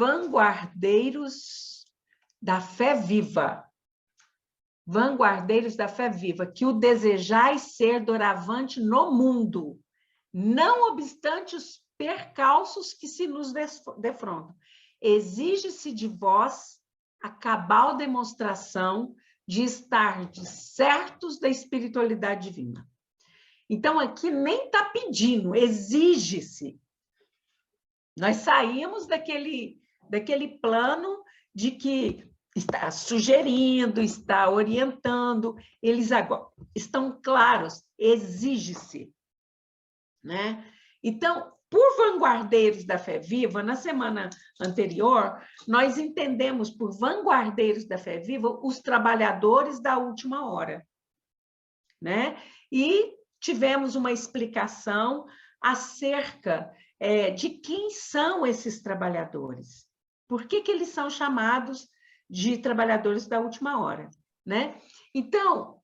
vanguardeiros da fé viva. Vanguardeiros da fé viva, que o desejais ser doravante no mundo, não obstante os percalços que se nos defrontam. Exige-se de vós a cabal demonstração de estar certos da espiritualidade divina. Então, aqui nem está pedindo, exige-se. Nós saímos daquele plano de que está sugerindo, está orientando, eles agora estão claros, exige-se, né? Então, por vanguardeiros da fé viva, na semana anterior, nós entendemos por vanguardeiros da fé viva os trabalhadores da última hora, né? E tivemos uma explicação acerca de quem são esses trabalhadores. Por que eles são chamados de trabalhadores da última hora, né? Então,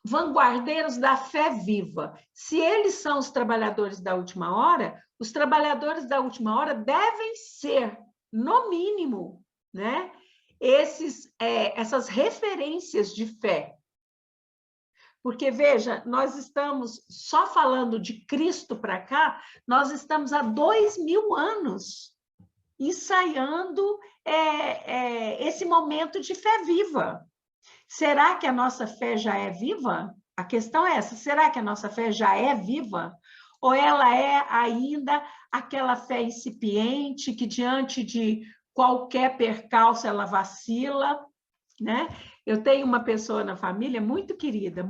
vanguardeiros da fé viva. Se eles são os trabalhadores da última hora, os trabalhadores da última hora devem ser, no mínimo, né, essas referências de fé. Porque, veja, nós estamos só falando de Cristo para cá, nós estamos há 2000 anos ensaiando esse momento de fé viva. Será que a nossa fé já é viva? A questão é essa, será que a nossa fé já é viva? Ou ela é ainda aquela fé incipiente que diante de qualquer percalço ela vacila, né? Eu tenho uma pessoa na família muito querida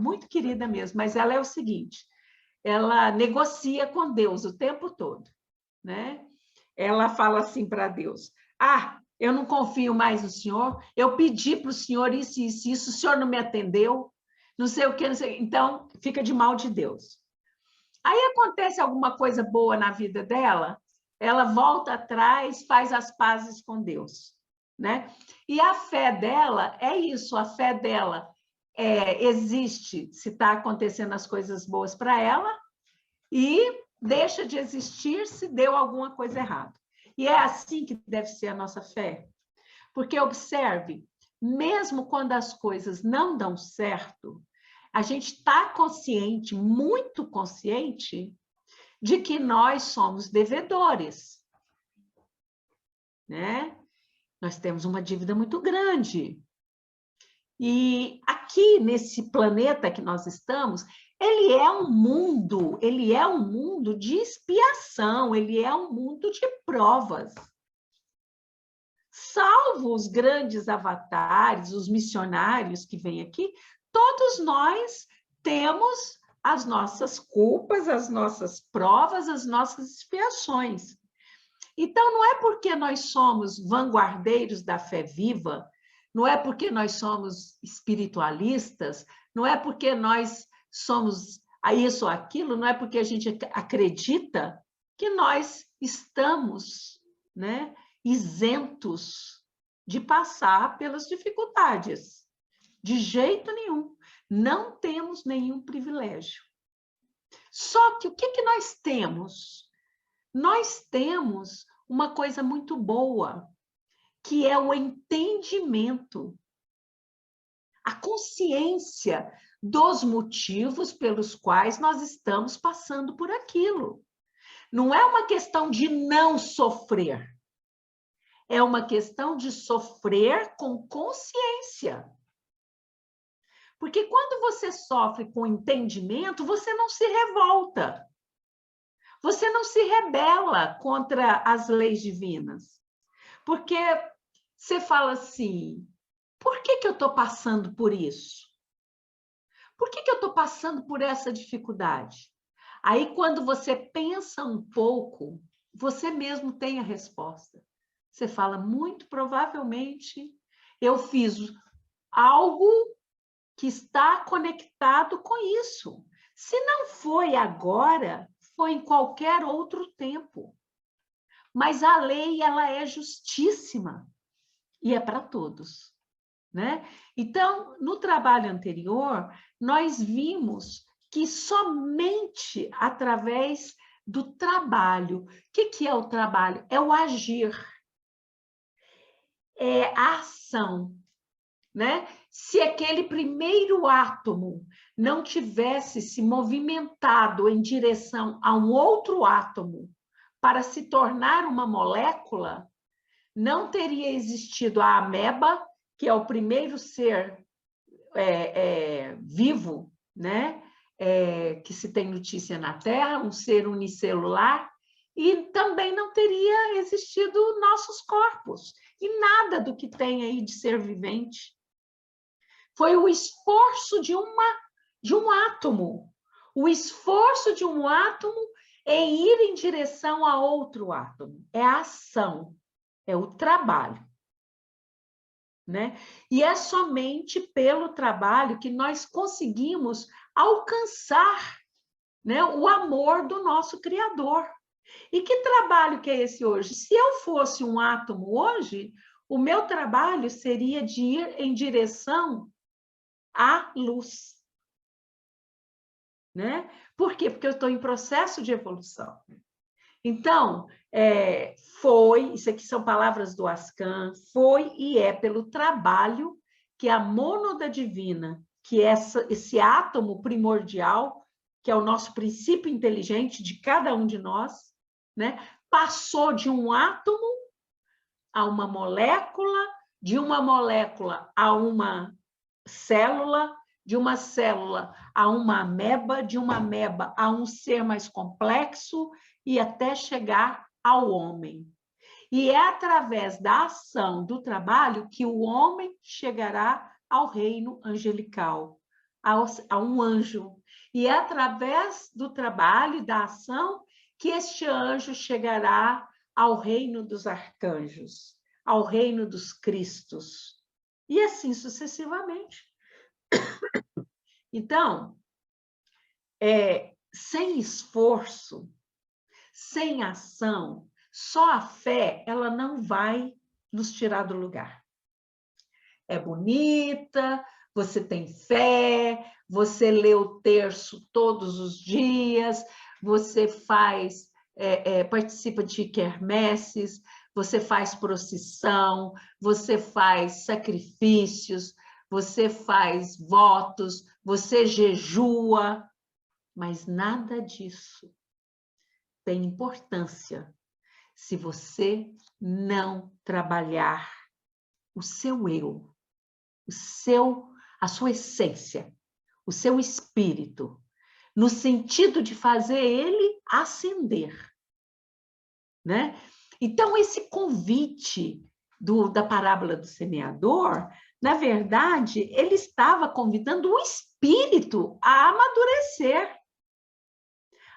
mesmo, mas ela é o seguinte, ela negocia com Deus o tempo todo, né? Ela fala assim para Deus, eu não confio mais no Senhor, eu pedi para o Senhor isso, o Senhor não me atendeu, não sei o que, não sei, então fica de mal de Deus. Aí acontece alguma coisa boa na vida dela, ela volta atrás, faz as pazes com Deus, né? E a fé dela é isso, a fé dela existe se está acontecendo as coisas boas para ela e deixa de existir se deu alguma coisa errada. E é assim que deve ser a nossa fé. Porque, observe, mesmo quando as coisas não dão certo, a gente está consciente, muito consciente, de que nós somos devedores, né? Nós temos uma dívida muito grande. E aqui, nesse planeta que nós estamos, ele é um mundo de expiação, ele é um mundo de provas. Salvo os grandes avatares, os missionários que vêm aqui, todos nós temos as nossas culpas, as nossas provas, as nossas expiações. Então, não é porque nós somos vanguardeiros da fé viva, não é porque nós somos espiritualistas, não é porque nós somos isso ou aquilo, não é porque a gente acredita que nós estamos, né, isentos de passar pelas dificuldades. De jeito nenhum. Não temos nenhum privilégio. Só que o que nós temos? Nós temos uma coisa muito boa, que é o entendimento, a consciência dos motivos pelos quais nós estamos passando por aquilo. Não é uma questão de não sofrer, é uma questão de sofrer com consciência. Porque quando você sofre com entendimento, você não se revolta. Você não se rebela contra as leis divinas. Porque você fala assim, por que eu estou passando por isso? Por que eu estou passando por essa dificuldade? Aí, quando você pensa um pouco, você mesmo tem a resposta. Você fala, muito provavelmente, eu fiz algo que está conectado com isso. Se não foi agora, foi em qualquer outro tempo. Mas a lei, ela é justíssima e é para todos, né? Então, no trabalho anterior, nós vimos que somente através do trabalho. O que é o trabalho? É o agir. é a ação, né? Se aquele primeiro átomo não tivesse se movimentado em direção a um outro átomo para se tornar uma molécula, não teria existido a ameba, que é o primeiro ser vivo, né? Que se tem notícia na Terra, um ser unicelular, e também não teria existido nossos corpos, e nada do que tem aí de ser vivente. Foi o esforço de um átomo, o esforço de um átomo em ir em direção a outro átomo. É a ação, é o trabalho. Né? E é somente pelo trabalho que nós conseguimos alcançar, né, o amor do nosso Criador. E que trabalho que é esse hoje? Se eu fosse um átomo hoje, o meu trabalho seria de ir em direção à luz. Né? Por quê? Porque eu estou em processo de evolução. Então, isso aqui são palavras do Ascan, foi e é pelo trabalho que a mônada divina, que é esse átomo primordial, que é o nosso princípio inteligente de cada um de nós, né, passou de um átomo a uma molécula, de uma molécula a uma célula, de uma célula a uma ameba, de uma ameba a um ser mais complexo e até chegar ao homem. E é através da ação do trabalho que o homem chegará ao reino angelical, a um anjo. E é através do trabalho e da ação que este anjo chegará ao reino dos arcanjos, ao reino dos cristos, e assim sucessivamente. Então, sem esforço, sem ação, só a fé, ela não vai nos tirar do lugar. É bonita, você tem fé, você lê o terço todos os dias, você participa de quermesses, você faz procissão, você faz sacrifícios, você faz votos, você jejua, mas nada disso tem importância se você não trabalhar o seu eu, a sua essência, o seu espírito, no sentido de fazer ele ascender, né? Então, esse convite da parábola do semeador, na verdade, ele estava convidando o espírito a amadurecer,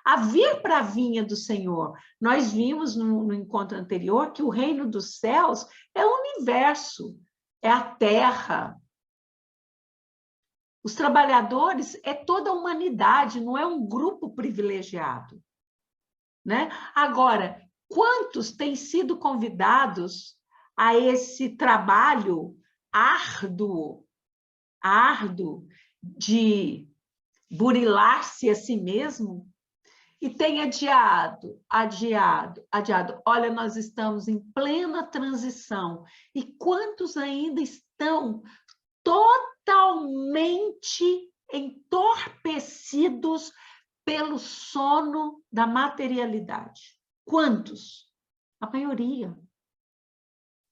a vir para a vinha do Senhor. Nós vimos no encontro anterior que o reino dos céus é o universo, é a terra. Os trabalhadores é toda a humanidade, não é um grupo privilegiado. Né? Agora, quantos têm sido convidados a esse trabalho árduo de burilar-se a si mesmo e tem adiado. Olha, nós estamos em plena transição. E quantos ainda estão totalmente entorpecidos pelo sono da materialidade? Quantos? A maioria.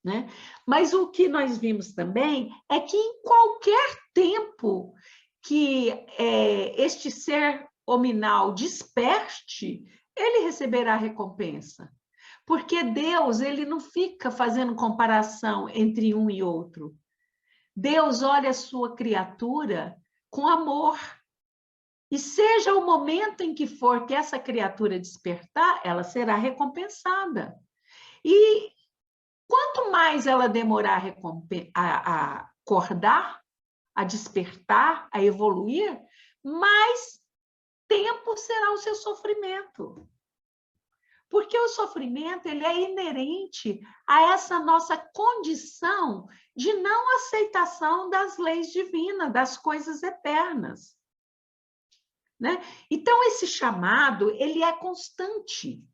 Né? Mas o que nós vimos também é que em qualquer tempo que este ser hominal desperte, ele receberá recompensa. Porque Deus, ele não fica fazendo comparação entre um e outro. Deus olha a sua criatura com amor. E seja o momento em que for que essa criatura despertar, ela será recompensada. E quanto mais ela demorar a acordar, a despertar, a evoluir, mais tempo será o seu sofrimento. Porque o sofrimento ele é inerente a essa nossa condição de não aceitação das leis divinas, das coisas eternas. Né? Então, esse chamado ele é constante.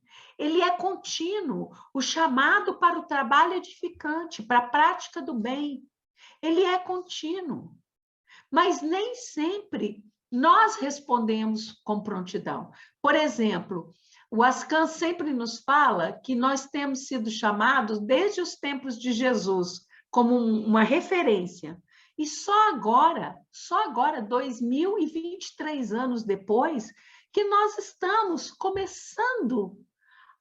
ele é contínuo. O chamado para o trabalho edificante, para a prática do bem, ele é contínuo. Mas nem sempre nós respondemos com prontidão. Por exemplo, o Ascan sempre nos fala que nós temos sido chamados desde os tempos de Jesus, como uma referência. E só agora, 2023 anos depois, que nós estamos começando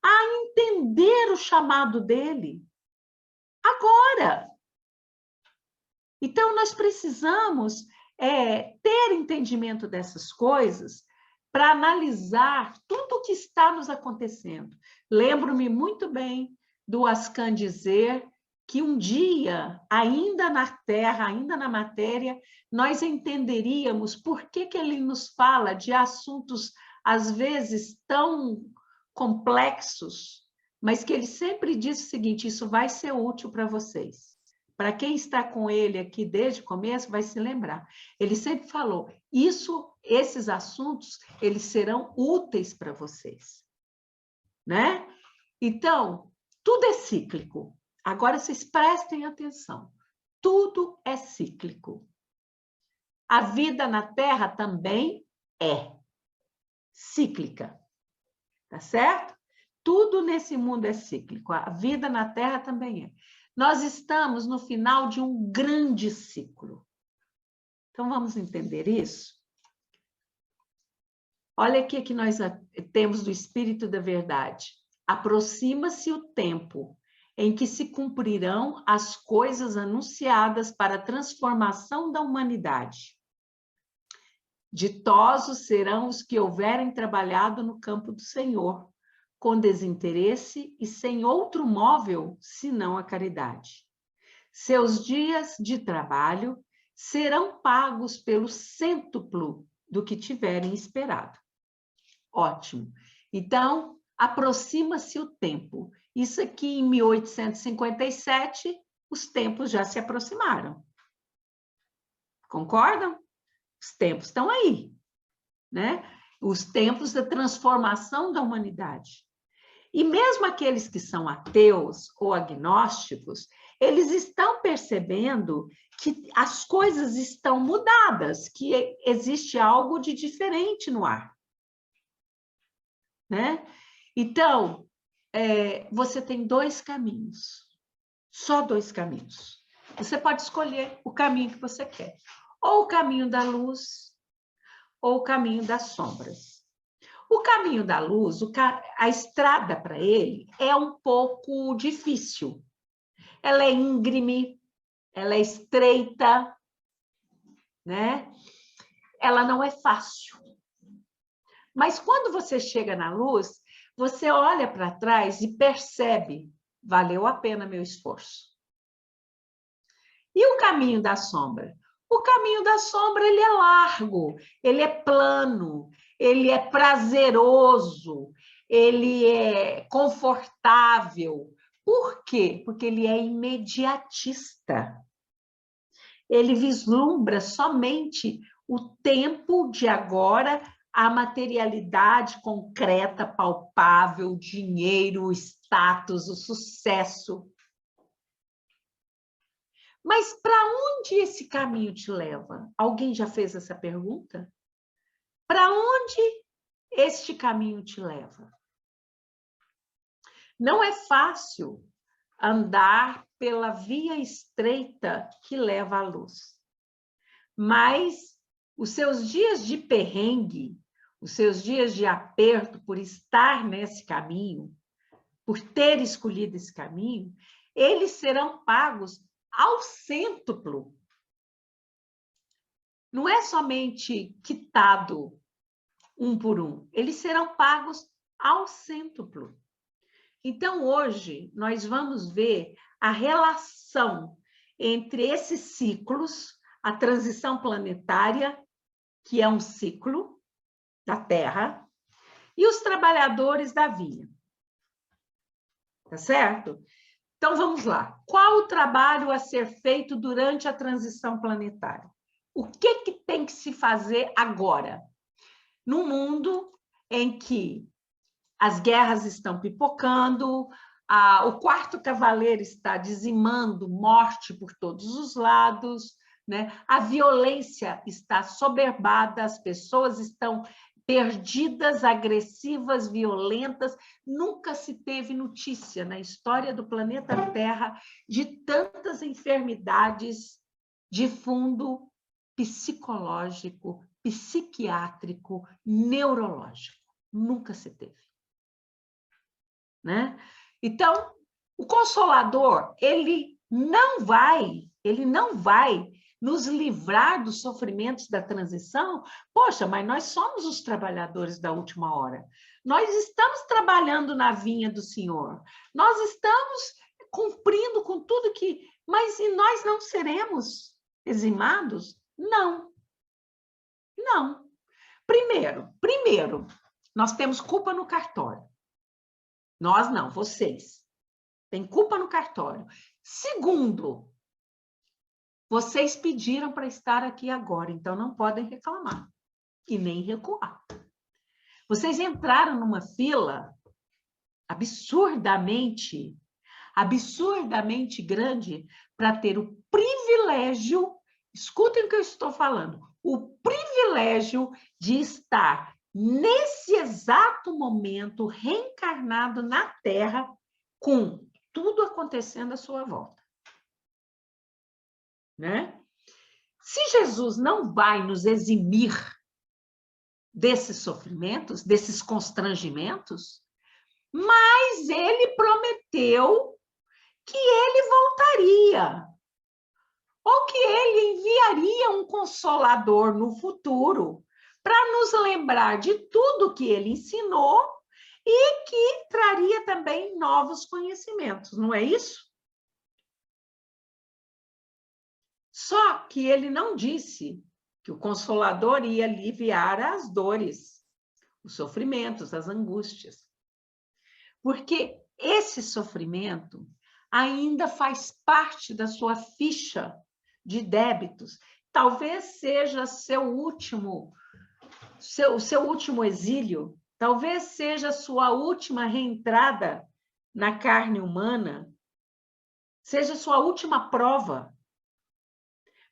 a entender o chamado dele. Agora. Então, nós precisamos ter entendimento dessas coisas para analisar tudo o que está nos acontecendo. Lembro-me muito bem do Ascan dizer que um dia, ainda na Terra, ainda na matéria, nós entenderíamos por que ele nos fala de assuntos, às vezes, tão complexos, mas que ele sempre diz o seguinte: isso vai ser útil para vocês. Para quem está com ele aqui desde o começo, vai se lembrar. Ele sempre falou, esses assuntos, eles serão úteis para vocês. Né? Então, tudo é cíclico. Agora, vocês prestem atenção. Tudo é cíclico. A vida na Terra também é cíclica. Tá certo? Tudo nesse mundo é cíclico. A vida na Terra também é. Nós estamos no final de um grande ciclo. Então, vamos entender isso? Olha aqui que nós temos do Espírito da Verdade. Aproxima-se o tempo em que se cumprirão as coisas anunciadas para a transformação da humanidade. Ditosos serão os que houverem trabalhado no campo do Senhor, com desinteresse e sem outro móvel senão a caridade. Seus dias de trabalho serão pagos pelo cêntuplo do que tiverem esperado. Ótimo. Então, aproxima-se o tempo. Isso aqui em 1857, os tempos já se aproximaram. Concordam? Os tempos estão aí, né? Os tempos da transformação da humanidade. E mesmo aqueles que são ateus ou agnósticos, eles estão percebendo que as coisas estão mudadas, que existe algo de diferente no ar. Né? Então, você tem dois caminhos, só dois caminhos. Você pode escolher o caminho que você quer, ou o caminho da luz, ou o caminho das sombras. O caminho da luz, a estrada para ele é um pouco difícil. Ela é íngreme, ela é estreita, né? Ela não é fácil. Mas quando você chega na luz, você olha para trás e percebe, valeu a pena meu esforço. E o caminho da sombra? O caminho da sombra, ele é largo, ele é plano, ele é prazeroso, ele é confortável. Por quê? Porque ele é imediatista. Ele vislumbra somente o tempo de agora, a materialidade concreta, palpável, o dinheiro, o status, o sucesso. Mas para onde esse caminho te leva? Alguém já fez essa pergunta? Para onde este caminho te leva? Não é fácil andar pela via estreita que leva à luz. Mas os seus dias de perrengue, os seus dias de aperto por estar nesse caminho, por ter escolhido esse caminho, eles serão pagos ao cêntuplo. Não é somente quitado um por um, eles serão pagos ao cêntuplo. Então, hoje, nós vamos ver a relação entre esses ciclos, a transição planetária, que é um ciclo da Terra, e os trabalhadores da via. Tá certo? Então, vamos lá. Qual o trabalho a ser feito durante a transição planetária? O que tem que se fazer agora? Num mundo em que as guerras estão pipocando, o quarto cavaleiro está dizimando morte por todos os lados, né? A violência está soberbada, as pessoas estão perdidas, agressivas, violentas. Nunca se teve notícia na história do planeta Terra de tantas enfermidades de fundo psicológico, psiquiátrico, neurológico. Nunca se teve. Né? Então, o Consolador, ele não vai nos livrar dos sofrimentos da transição. Poxa, mas nós somos os trabalhadores da última hora. Nós estamos trabalhando na vinha do Senhor. Nós estamos cumprindo com tudo que... Mas e nós não seremos eximados? Não. Não. Primeiro, nós temos culpa no cartório. Nós não, vocês. Tem culpa no cartório. Segundo, vocês pediram para estar aqui agora, então não podem reclamar e nem recuar. Vocês entraram numa fila absurdamente grande para ter o privilégio, escutem o que eu estou falando, o privilégio de estar nesse exato momento reencarnado na Terra com tudo acontecendo à sua volta. Né? Se Jesus não vai nos eximir desses sofrimentos, desses constrangimentos, mas ele prometeu que ele voltaria, ou que ele enviaria um consolador no futuro para nos lembrar de tudo que ele ensinou e que traria também novos conhecimentos, não é isso? Só que ele não disse que o Consolador ia aliviar as dores, os sofrimentos, as angústias. Porque esse sofrimento ainda faz parte da sua ficha de débitos. Talvez seja seu último exílio, talvez seja sua última reentrada na carne humana, seja sua última prova.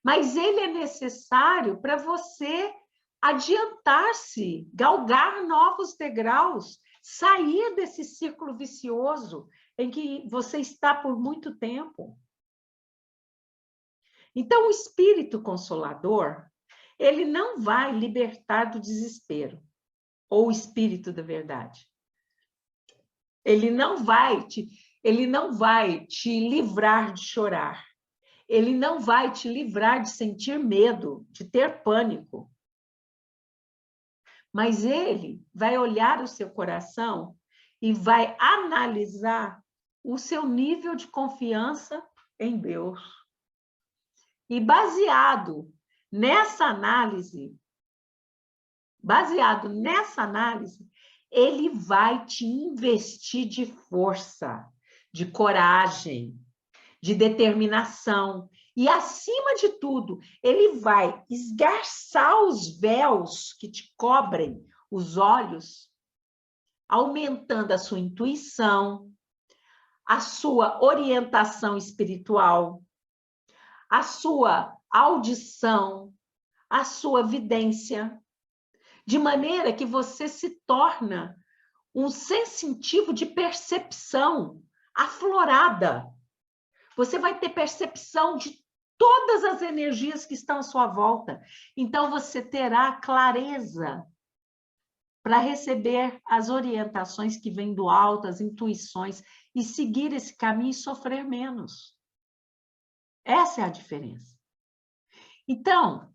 Mas ele é necessário para você adiantar-se, galgar novos degraus, sair desse círculo vicioso em que você está por muito tempo. Então, o Espírito Consolador, ele não vai libertar do desespero, ou o Espírito da Verdade. Ele não vai te livrar de chorar. Ele não vai te livrar de sentir medo, de ter pânico. Mas ele vai olhar o seu coração e vai analisar o seu nível de confiança em Deus. E baseado nessa análise, ele vai te investir de força, de coragem, de determinação. E, acima de tudo, ele vai esgarçar os véus que te cobrem os olhos, aumentando a sua intuição, a sua orientação espiritual, a sua audição, a sua vidência, de maneira que você se torna um sensitivo de percepção aflorada. Você vai ter percepção de todas as energias que estão à sua volta. Então, você terá clareza para receber as orientações que vêm do alto, as intuições, e seguir esse caminho e sofrer menos. Essa é a diferença. Então,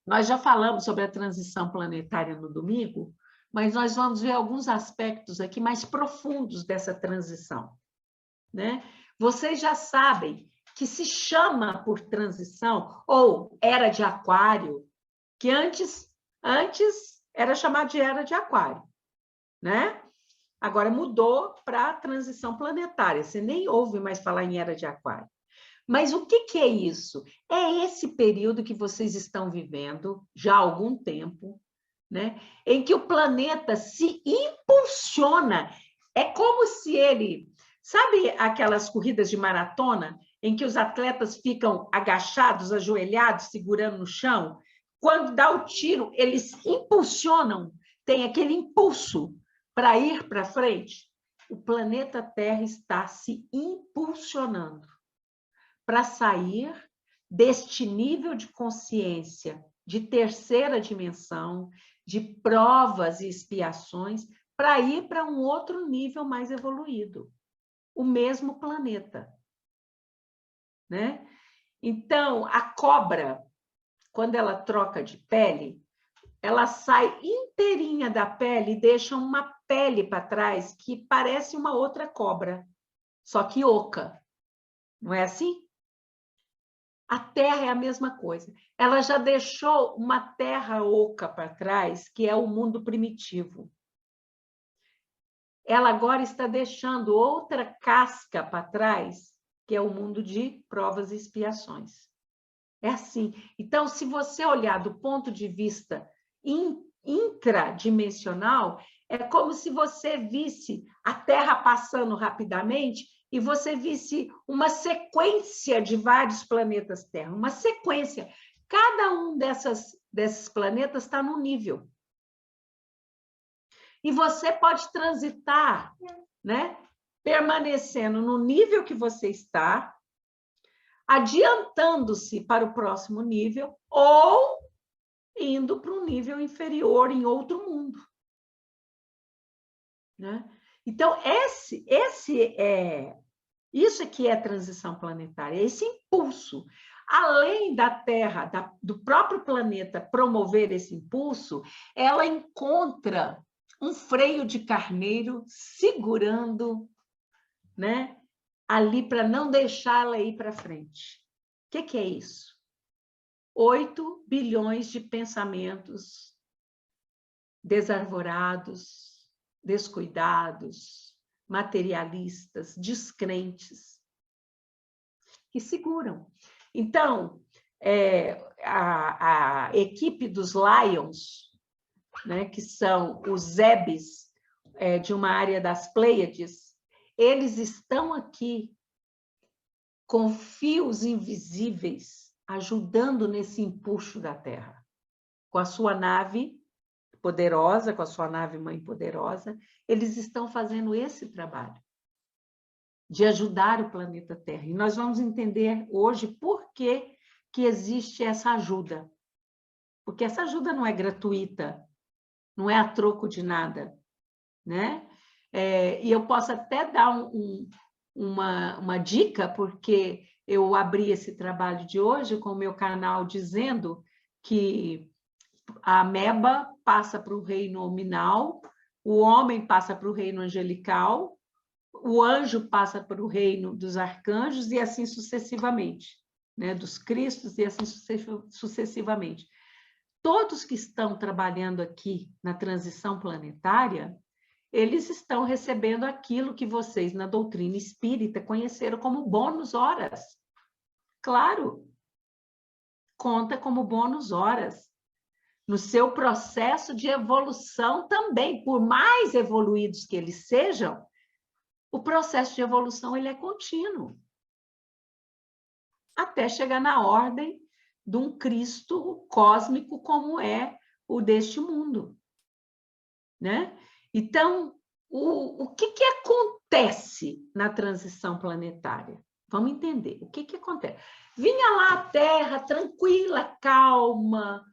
nós já falamos sobre a transição planetária no domingo, mas nós vamos ver alguns aspectos aqui mais profundos dessa transição, né? Vocês já sabem que se chama por transição, ou era de aquário, que antes era chamado de era de aquário, né? Agora mudou para transição planetária, você nem ouve mais falar em era de aquário. Mas o que é isso? É esse período que vocês estão vivendo já há algum tempo, né? Em que o planeta se impulsiona. É como se ele... Sabe aquelas corridas de maratona em que os atletas ficam agachados, ajoelhados, segurando no chão? Quando dá o tiro, eles impulsionam, tem aquele impulso para ir para frente. O planeta Terra está se impulsionando para sair deste nível de consciência de terceira dimensão, de provas e expiações, para ir para um outro nível mais evoluído. O mesmo planeta, né? Então, a cobra, quando ela troca de pele, ela sai inteirinha da pele e deixa uma pele para trás que parece uma outra cobra, só que oca. Não é assim? A Terra é a mesma coisa. Ela já deixou uma terra oca para trás, que é o mundo primitivo. Ela agora está deixando outra casca para trás, que é o mundo de provas e expiações. É assim. Então, se você olhar do ponto de vista intradimensional, é como se você visse a Terra passando rapidamente e você visse uma sequência de vários planetas Terra, uma sequência. Cada um desses planetas está num nível. E você pode transitar, né? Permanecendo no nível que você está, adiantando-se para o próximo nível ou indo para um nível inferior em outro mundo, né? Então, isso aqui é transição planetária, esse impulso. Além da Terra, do próprio planeta promover esse impulso, ela encontra um freio de carneiro segurando, né, ali para não deixá-la ir para frente. O que é isso? 8 bilhões de pensamentos desarvorados, descuidados, materialistas, descrentes, que seguram. Então, a equipe dos Lions, né, que são os Zebes de uma área das Pleiades, eles estão aqui com fios invisíveis, ajudando nesse empuxo da Terra. Com a sua nave poderosa, com a sua nave mãe poderosa, eles estão fazendo esse trabalho de ajudar o planeta Terra. E nós vamos entender hoje por que existe essa ajuda. Porque essa ajuda não é gratuita, não é a troco de nada, né? E eu posso até dar uma dica, porque eu abri esse trabalho de hoje com o meu canal dizendo que a ameba passa para o reino hominal, o homem passa para o reino angelical, o anjo passa para o reino dos arcanjos e assim sucessivamente, né? Dos cristos e assim sucessivamente. Todos que estão trabalhando aqui na transição planetária, eles estão recebendo aquilo que vocês, na doutrina espírita, conheceram como bônus horas. Claro, conta como bônus horas. No seu processo de evolução também, por mais evoluídos que eles sejam, o processo de evolução ele é contínuo. Até chegar na ordem de um Cristo cósmico como é o deste mundo, né? Então, o que acontece na transição planetária? Vamos entender. O que acontece? Vinha lá a Terra tranquila, calma,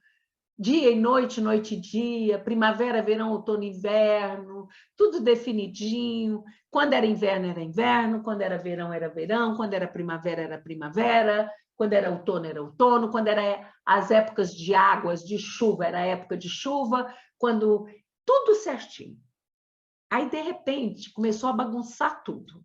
dia e noite, noite e dia, primavera, verão, outono e inverno, tudo definidinho. Quando era inverno, quando era verão, quando era primavera, quando era outono, quando era as épocas de águas, de chuva, era a época de chuva, quando tudo certinho. Aí, de repente, começou a bagunçar tudo.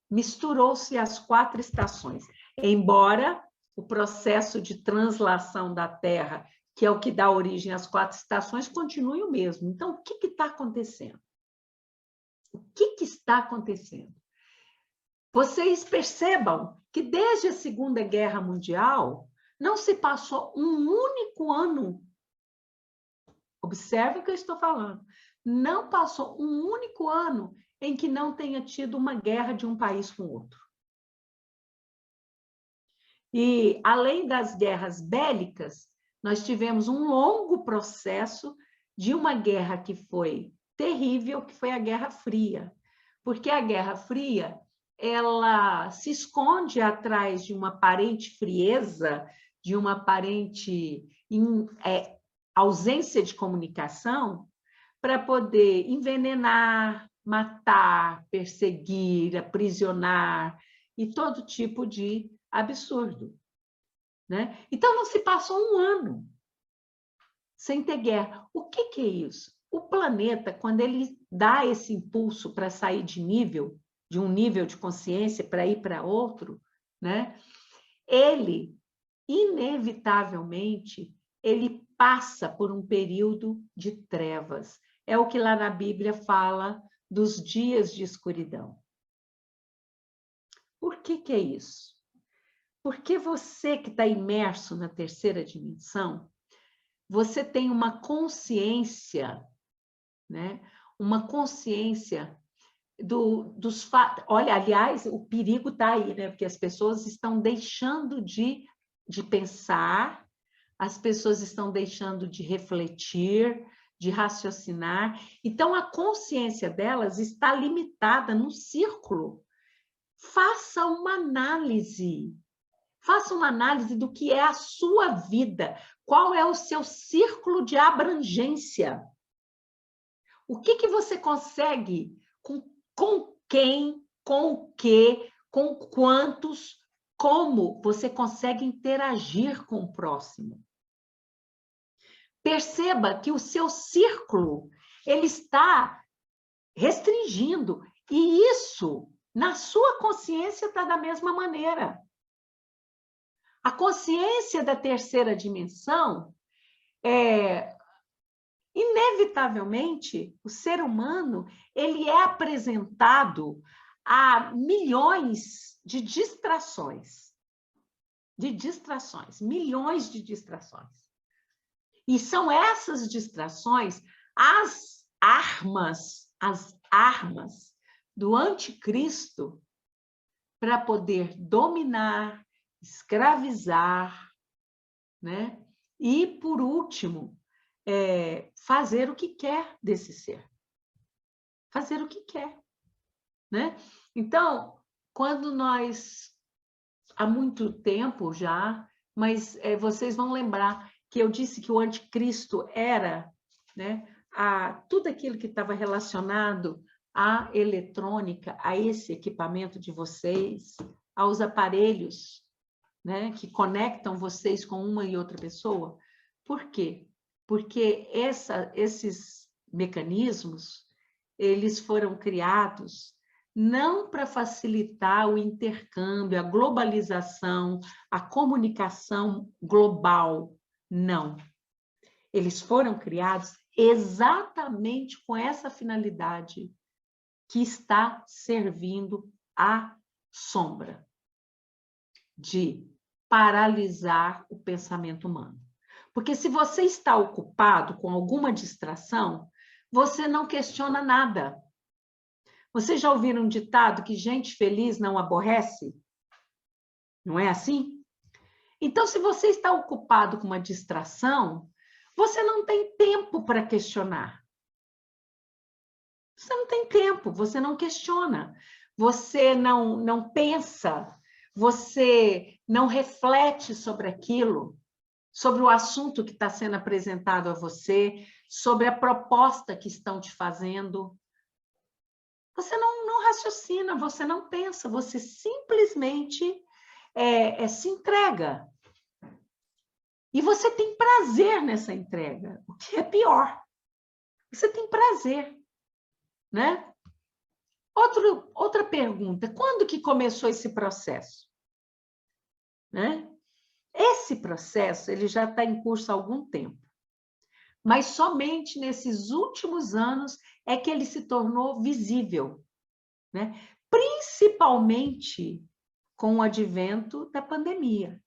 Misturou-se as 4 estações. Embora o processo de translação da Terra, que é o que dá origem às 4 estações, continue o mesmo. Então, o que está acontecendo? O que está acontecendo? Vocês percebam que desde a Segunda Guerra Mundial não se passou um único ano. Observe o que eu estou falando. Não passou um único ano em que não tenha tido uma guerra de um país com o outro. E, além das guerras bélicas, nós tivemos um longo processo de uma guerra que foi terrível, que foi a Guerra Fria. Porque a Guerra Fria, ela se esconde atrás de uma aparente frieza, de uma aparente ausência de comunicação, para poder envenenar, matar, perseguir, aprisionar e todo tipo de absurdo, né? Então, não se passou um ano sem ter guerra. O que é isso? O planeta, quando ele dá esse impulso para sair de um nível de consciência para ir para outro, né? Ele, inevitavelmente, ele passa por um período de trevas. É o que lá na Bíblia fala dos dias de escuridão. Por que é isso? Porque você que está imerso na terceira dimensão, você tem uma consciência, né? Uma consciência dos fatos. Olha, aliás, o perigo está aí, né? Porque as pessoas estão deixando de pensar, as pessoas estão deixando de refletir, de raciocinar. Então, a consciência delas está limitada no círculo. Faça uma análise. Faça uma análise do que é a sua vida. Qual é o seu círculo de abrangência? O que você consegue? Com quem? Com o quê? Com quantos? Como você consegue interagir com o próximo? Perceba que o seu círculo ele está restringindo. E isso, na sua consciência, está da mesma maneira. A consciência da terceira dimensão inevitavelmente, o ser humano ele é apresentado a milhões de distrações. Milhões de distrações. E são essas distrações as armas do anticristo para poder dominar, escravizar, né? E, por último, fazer o que quer desse ser. Fazer o que quer, né? Então, quando nós, há muito tempo já, mas vocês vão lembrar que eu disse que o anticristo era, né, tudo aquilo que estava relacionado à eletrônica, a esse equipamento de vocês, aos aparelhos, né, que conectam vocês com uma e outra pessoa. Por quê? Porque esses mecanismos, eles foram criados não para facilitar o intercâmbio, a globalização, a comunicação global, não. Eles foram criados exatamente com essa finalidade que está servindo à sombra, de paralisar o pensamento humano. Porque se você está ocupado com alguma distração, você não questiona nada. Vocês já ouviram um ditado que gente feliz não aborrece? Não é assim? Então, se você está ocupado com uma distração, você não tem tempo para questionar. Você não tem tempo, você não questiona, você não pensa, você não reflete sobre aquilo, sobre o assunto que está sendo apresentado a você, sobre a proposta que estão te fazendo. Você não raciocina, você não pensa, você simplesmente se entrega. E você tem prazer nessa entrega, o que é pior. Você tem prazer, né? Outra pergunta, quando que começou esse processo? Né? Esse processo ele já está em curso há algum tempo, mas somente nesses últimos anos é que ele se tornou visível, né? Principalmente com o advento da pandemia.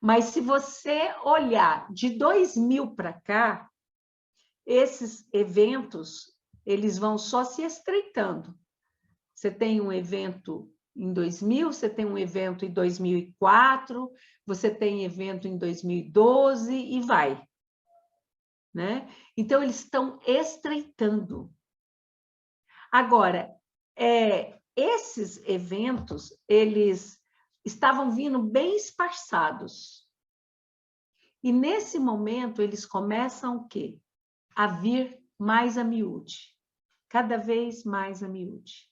Mas se você olhar de 2000 para cá, esses eventos, eles vão só se estreitando. Você tem um evento em 2000, você tem um evento em 2004, você tem evento em 2012 e vai, né? Então, eles estão estreitando. Agora, esses eventos, eles estavam vindo bem esparçados. E, nesse momento, eles começam o quê? A vir mais a miúde. Cada vez mais a miúde.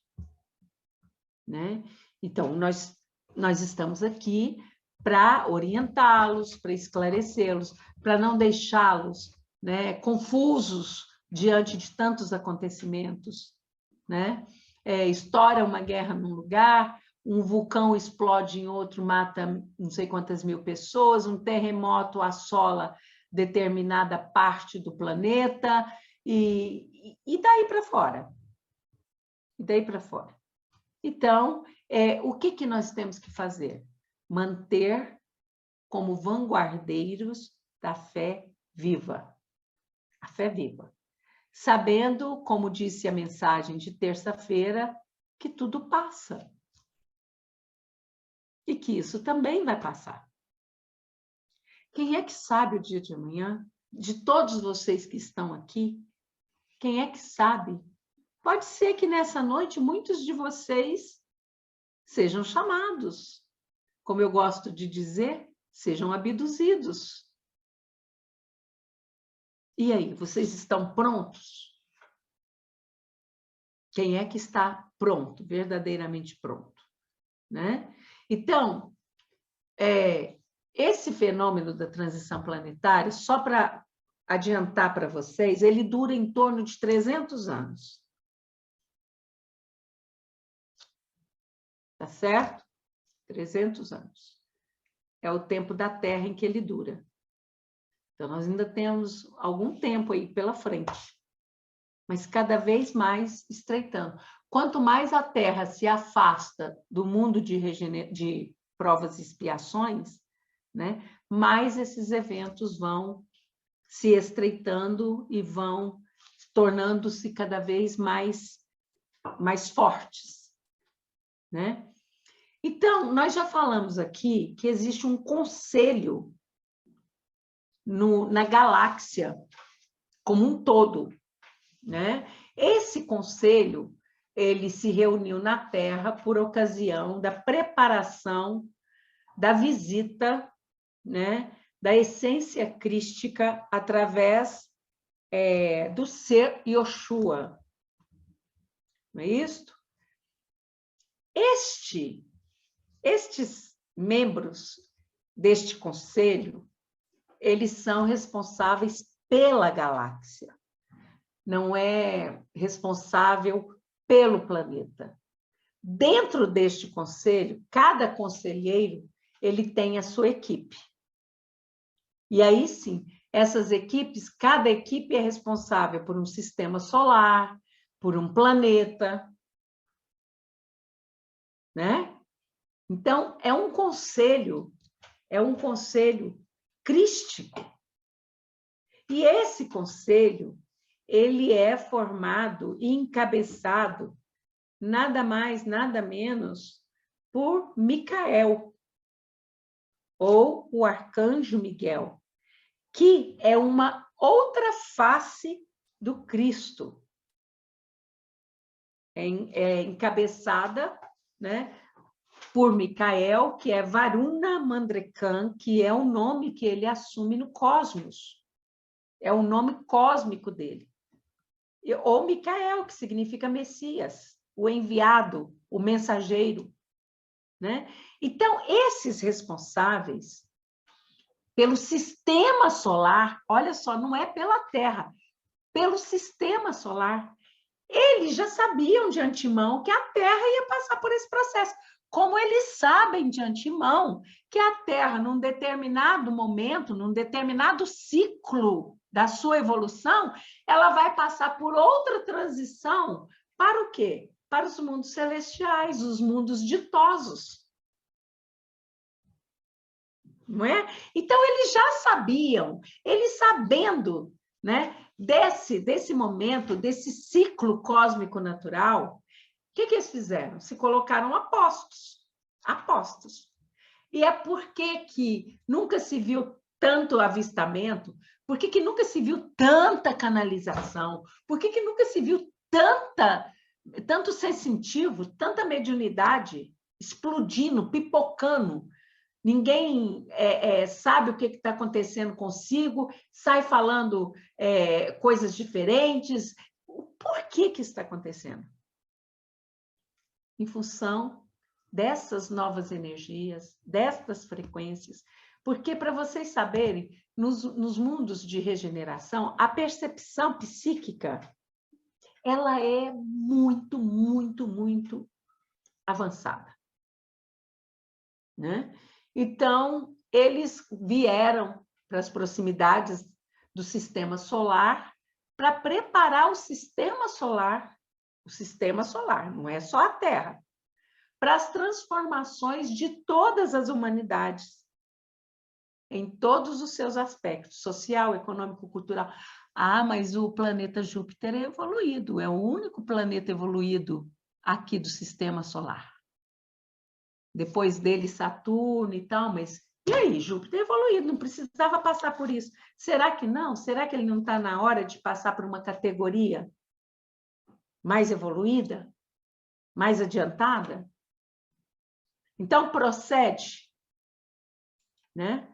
Né? Então, nós estamos aqui para orientá-los, para esclarecê-los, para não deixá-los, né, confusos diante de tantos acontecimentos. Né? Estoura uma guerra num lugar, um vulcão explode em outro, mata não sei quantas mil pessoas, um terremoto assola determinada parte do planeta, e daí para fora. E daí para fora. Então, o que nós temos que fazer? Manter como vanguardeiros da fé viva. A fé viva. Sabendo, como disse a mensagem de terça-feira, que tudo passa. E que isso também vai passar. Quem é que sabe o dia de amanhã? De todos vocês que estão aqui, quem é que sabe? Pode ser que nessa noite muitos de vocês sejam chamados. Como eu gosto de dizer, sejam abduzidos. E aí, vocês estão prontos? Quem é que está pronto, verdadeiramente pronto? Né? Então, esse fenômeno da transição planetária, só para adiantar para vocês, ele dura em torno de 300 anos. Tá certo? 300 anos. É o tempo da Terra em que ele dura. Então, nós ainda temos algum tempo aí pela frente, mas cada vez mais estreitando. Quanto mais a Terra se afasta do mundo de provas e expiações, né, mais esses eventos vão se estreitando e vão tornando-se cada vez mais fortes. Né? Então, nós já falamos aqui que existe um conselho na galáxia como um todo, né? Esse conselho, ele se reuniu na Terra por ocasião da preparação da visita, né, da essência crística através do ser Yoshua. Não é isto? Estes membros deste conselho, eles são responsáveis pela galáxia. Não é responsável pelo planeta. Dentro deste conselho, cada conselheiro, ele tem a sua equipe. E aí sim, essas equipes, cada equipe é responsável por um sistema solar, por um planeta, né? Então, é um conselho crístico. E esse conselho, ele é formado e encabeçado nada mais, nada menos por Micael, ou o arcanjo Miguel, que é uma outra face do Cristo. É encabeçada, né, por Micael, que é Varuna Mandrekan, que é o nome que ele assume no cosmos. É o nome cósmico dele. Ou Micael, que significa Messias, o enviado, o mensageiro. Né? Então, esses responsáveis pelo sistema solar, olha só, não é pela Terra, pelo sistema solar, eles já sabiam de antemão que a Terra ia passar por esse processo. Como eles sabem de antemão que a Terra, num determinado momento, num determinado ciclo da sua evolução, ela vai passar por outra transição para o quê? Para os mundos celestiais, os mundos ditosos. Não é? Então, eles já sabiam, eles sabendo né? Desse momento, desse ciclo cósmico natural, o que eles fizeram? Se colocaram apostos. E é porque nunca se viu tanto avistamento, por que nunca se viu tanta canalização, por que nunca se viu tanto sensitivo, tanta mediunidade explodindo, pipocando. Ninguém sabe o que está acontecendo consigo, sai falando coisas diferentes. Por que isso está acontecendo? Em função dessas novas energias, destas frequências. Porque, para vocês saberem, nos mundos de regeneração, a percepção psíquica ela é muito, muito, muito avançada, né? Então, eles vieram para as proximidades do sistema solar para preparar o sistema solar, não é só a Terra, para as transformações de todas as humanidades, em todos os seus aspectos, social, econômico, cultural. Ah, mas o planeta Júpiter é evoluído, é o único planeta evoluído aqui do sistema solar. Depois dele, Saturno e tal, mas e aí? Júpiter é evoluído, não precisava passar por isso. Será que não? Será que ele não está na hora de passar por uma categoria mais evoluída, mais adiantada? Então, procede, né?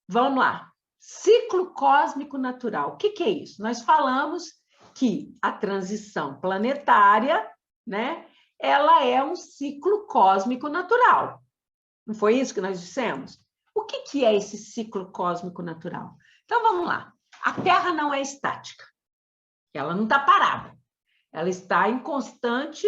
Vamos lá. Ciclo cósmico natural. O que é isso? Nós falamos que a transição planetária, né, ela é um ciclo cósmico natural. Não foi isso que nós dissemos? O que é esse ciclo cósmico natural? Então, vamos lá. A Terra não é estática. Ela não está parada. Ela está em constante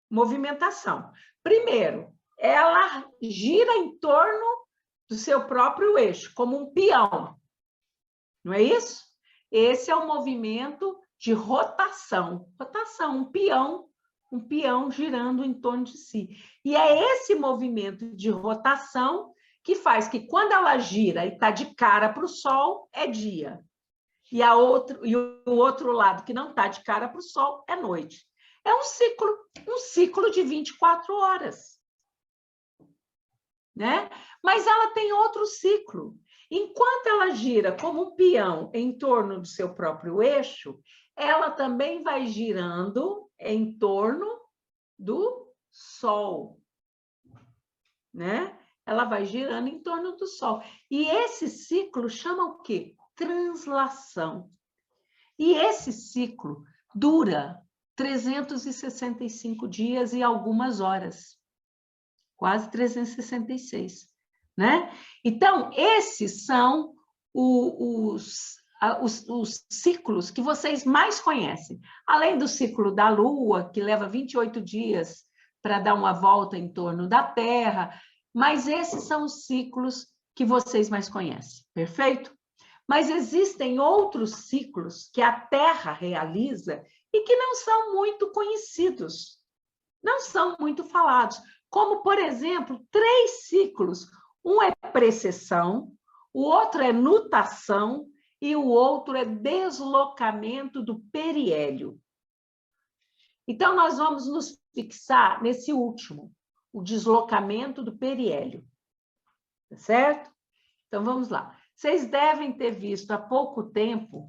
movimentação. Primeiro, ela gira em torno do seu próprio eixo, como um peão. Não é isso? Esse é o movimento de rotação. Rotação, um peão girando em torno de si. E é esse movimento de rotação que faz que, quando ela gira e está de cara para o Sol, é dia. E o outro lado, que não está de cara para o Sol, é noite. É um ciclo de 24 horas. Né? Mas ela tem outro ciclo. Enquanto ela gira como um peão em torno do seu próprio eixo, ela também vai girando em torno do Sol, né? Ela vai girando em torno do Sol. E esse ciclo chama o quê? Translação. E esse ciclo dura 365 dias e algumas horas. Quase 366, né? Então, esses são os ciclos que vocês mais conhecem. Além do ciclo da Lua, que leva 28 dias para dar uma volta em torno da Terra, mas esses são os ciclos que vocês mais conhecem, perfeito? Mas existem outros ciclos que a Terra realiza e que não são muito conhecidos, não são muito falados, como, por exemplo, 3 ciclos. Um é precessão, o outro é nutação e o outro é deslocamento do periélio. Então, nós vamos nos fixar nesse último, o deslocamento do periélio. Tá certo? Então, vamos lá. Vocês devem ter visto há pouco tempo,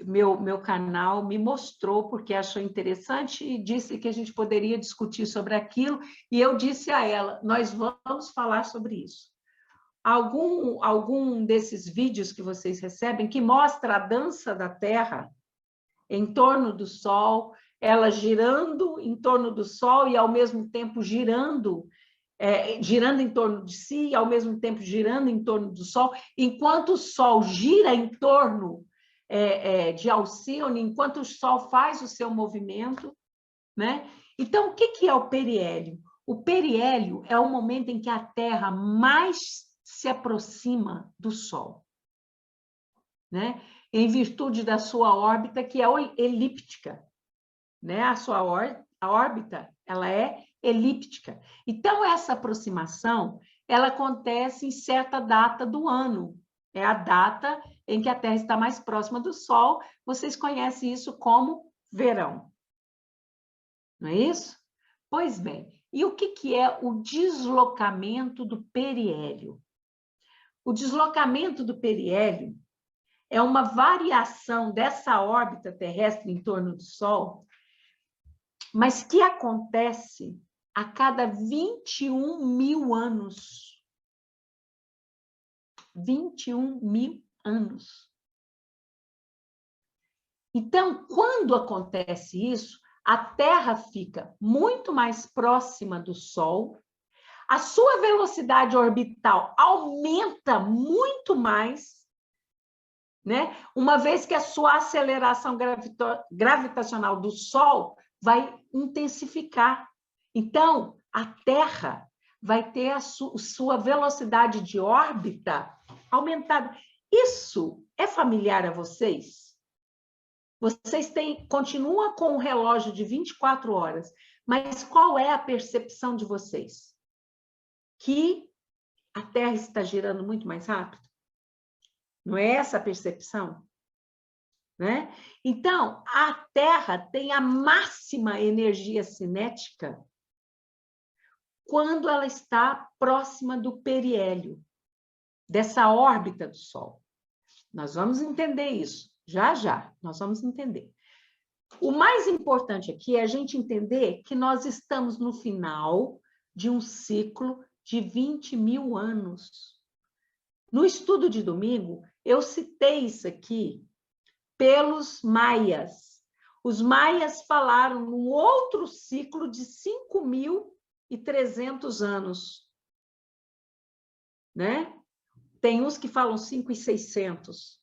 meu canal me mostrou, porque achou interessante e disse que a gente poderia discutir sobre aquilo, e eu disse a ela, nós vamos falar sobre isso. Algum desses vídeos que vocês recebem, que mostra a dança da Terra em torno do Sol, ela girando em torno do Sol e, ao mesmo tempo, girando em torno de si, e, ao mesmo tempo, girando em torno do Sol, enquanto o Sol gira em torno de Alcíone, enquanto o Sol faz o seu movimento, né? Então, o que é o periélio? O periélio é o momento em que a Terra mais se aproxima do Sol, né? Em virtude da sua órbita, que é elíptica, né? A órbita, ela é elíptica. Então, essa aproximação, ela acontece em certa data do ano. É a data em que a Terra está mais próxima do Sol. Vocês conhecem isso como verão. Não é isso? Pois bem, e o que é o deslocamento do periélio? O deslocamento do periélio é uma variação dessa órbita terrestre em torno do Sol, mas que acontece a cada 21 mil anos. 21 mil anos. Então, quando acontece isso, a Terra fica muito mais próxima do Sol, a sua velocidade orbital aumenta muito mais, né? Uma vez que a sua aceleração gravitacional do Sol vai intensificar. Então, a Terra vai ter a sua velocidade de órbita aumentada. Isso é familiar a vocês? Vocês continuam com um relógio de 24 horas, mas qual é a percepção de vocês? Que a Terra está girando muito mais rápido? Não é essa a percepção? Né? Então, a Terra tem a máxima energia cinética quando ela está próxima do periélio, dessa órbita do Sol. Nós vamos entender isso, já já, nós vamos entender. O mais importante aqui é a gente entender que nós estamos no final de um ciclo de 20 mil anos. No estudo de domingo, eu citei isso aqui pelos maias. Os maias falaram num outro ciclo de 5.300 anos, né? Tem uns que falam 5.600,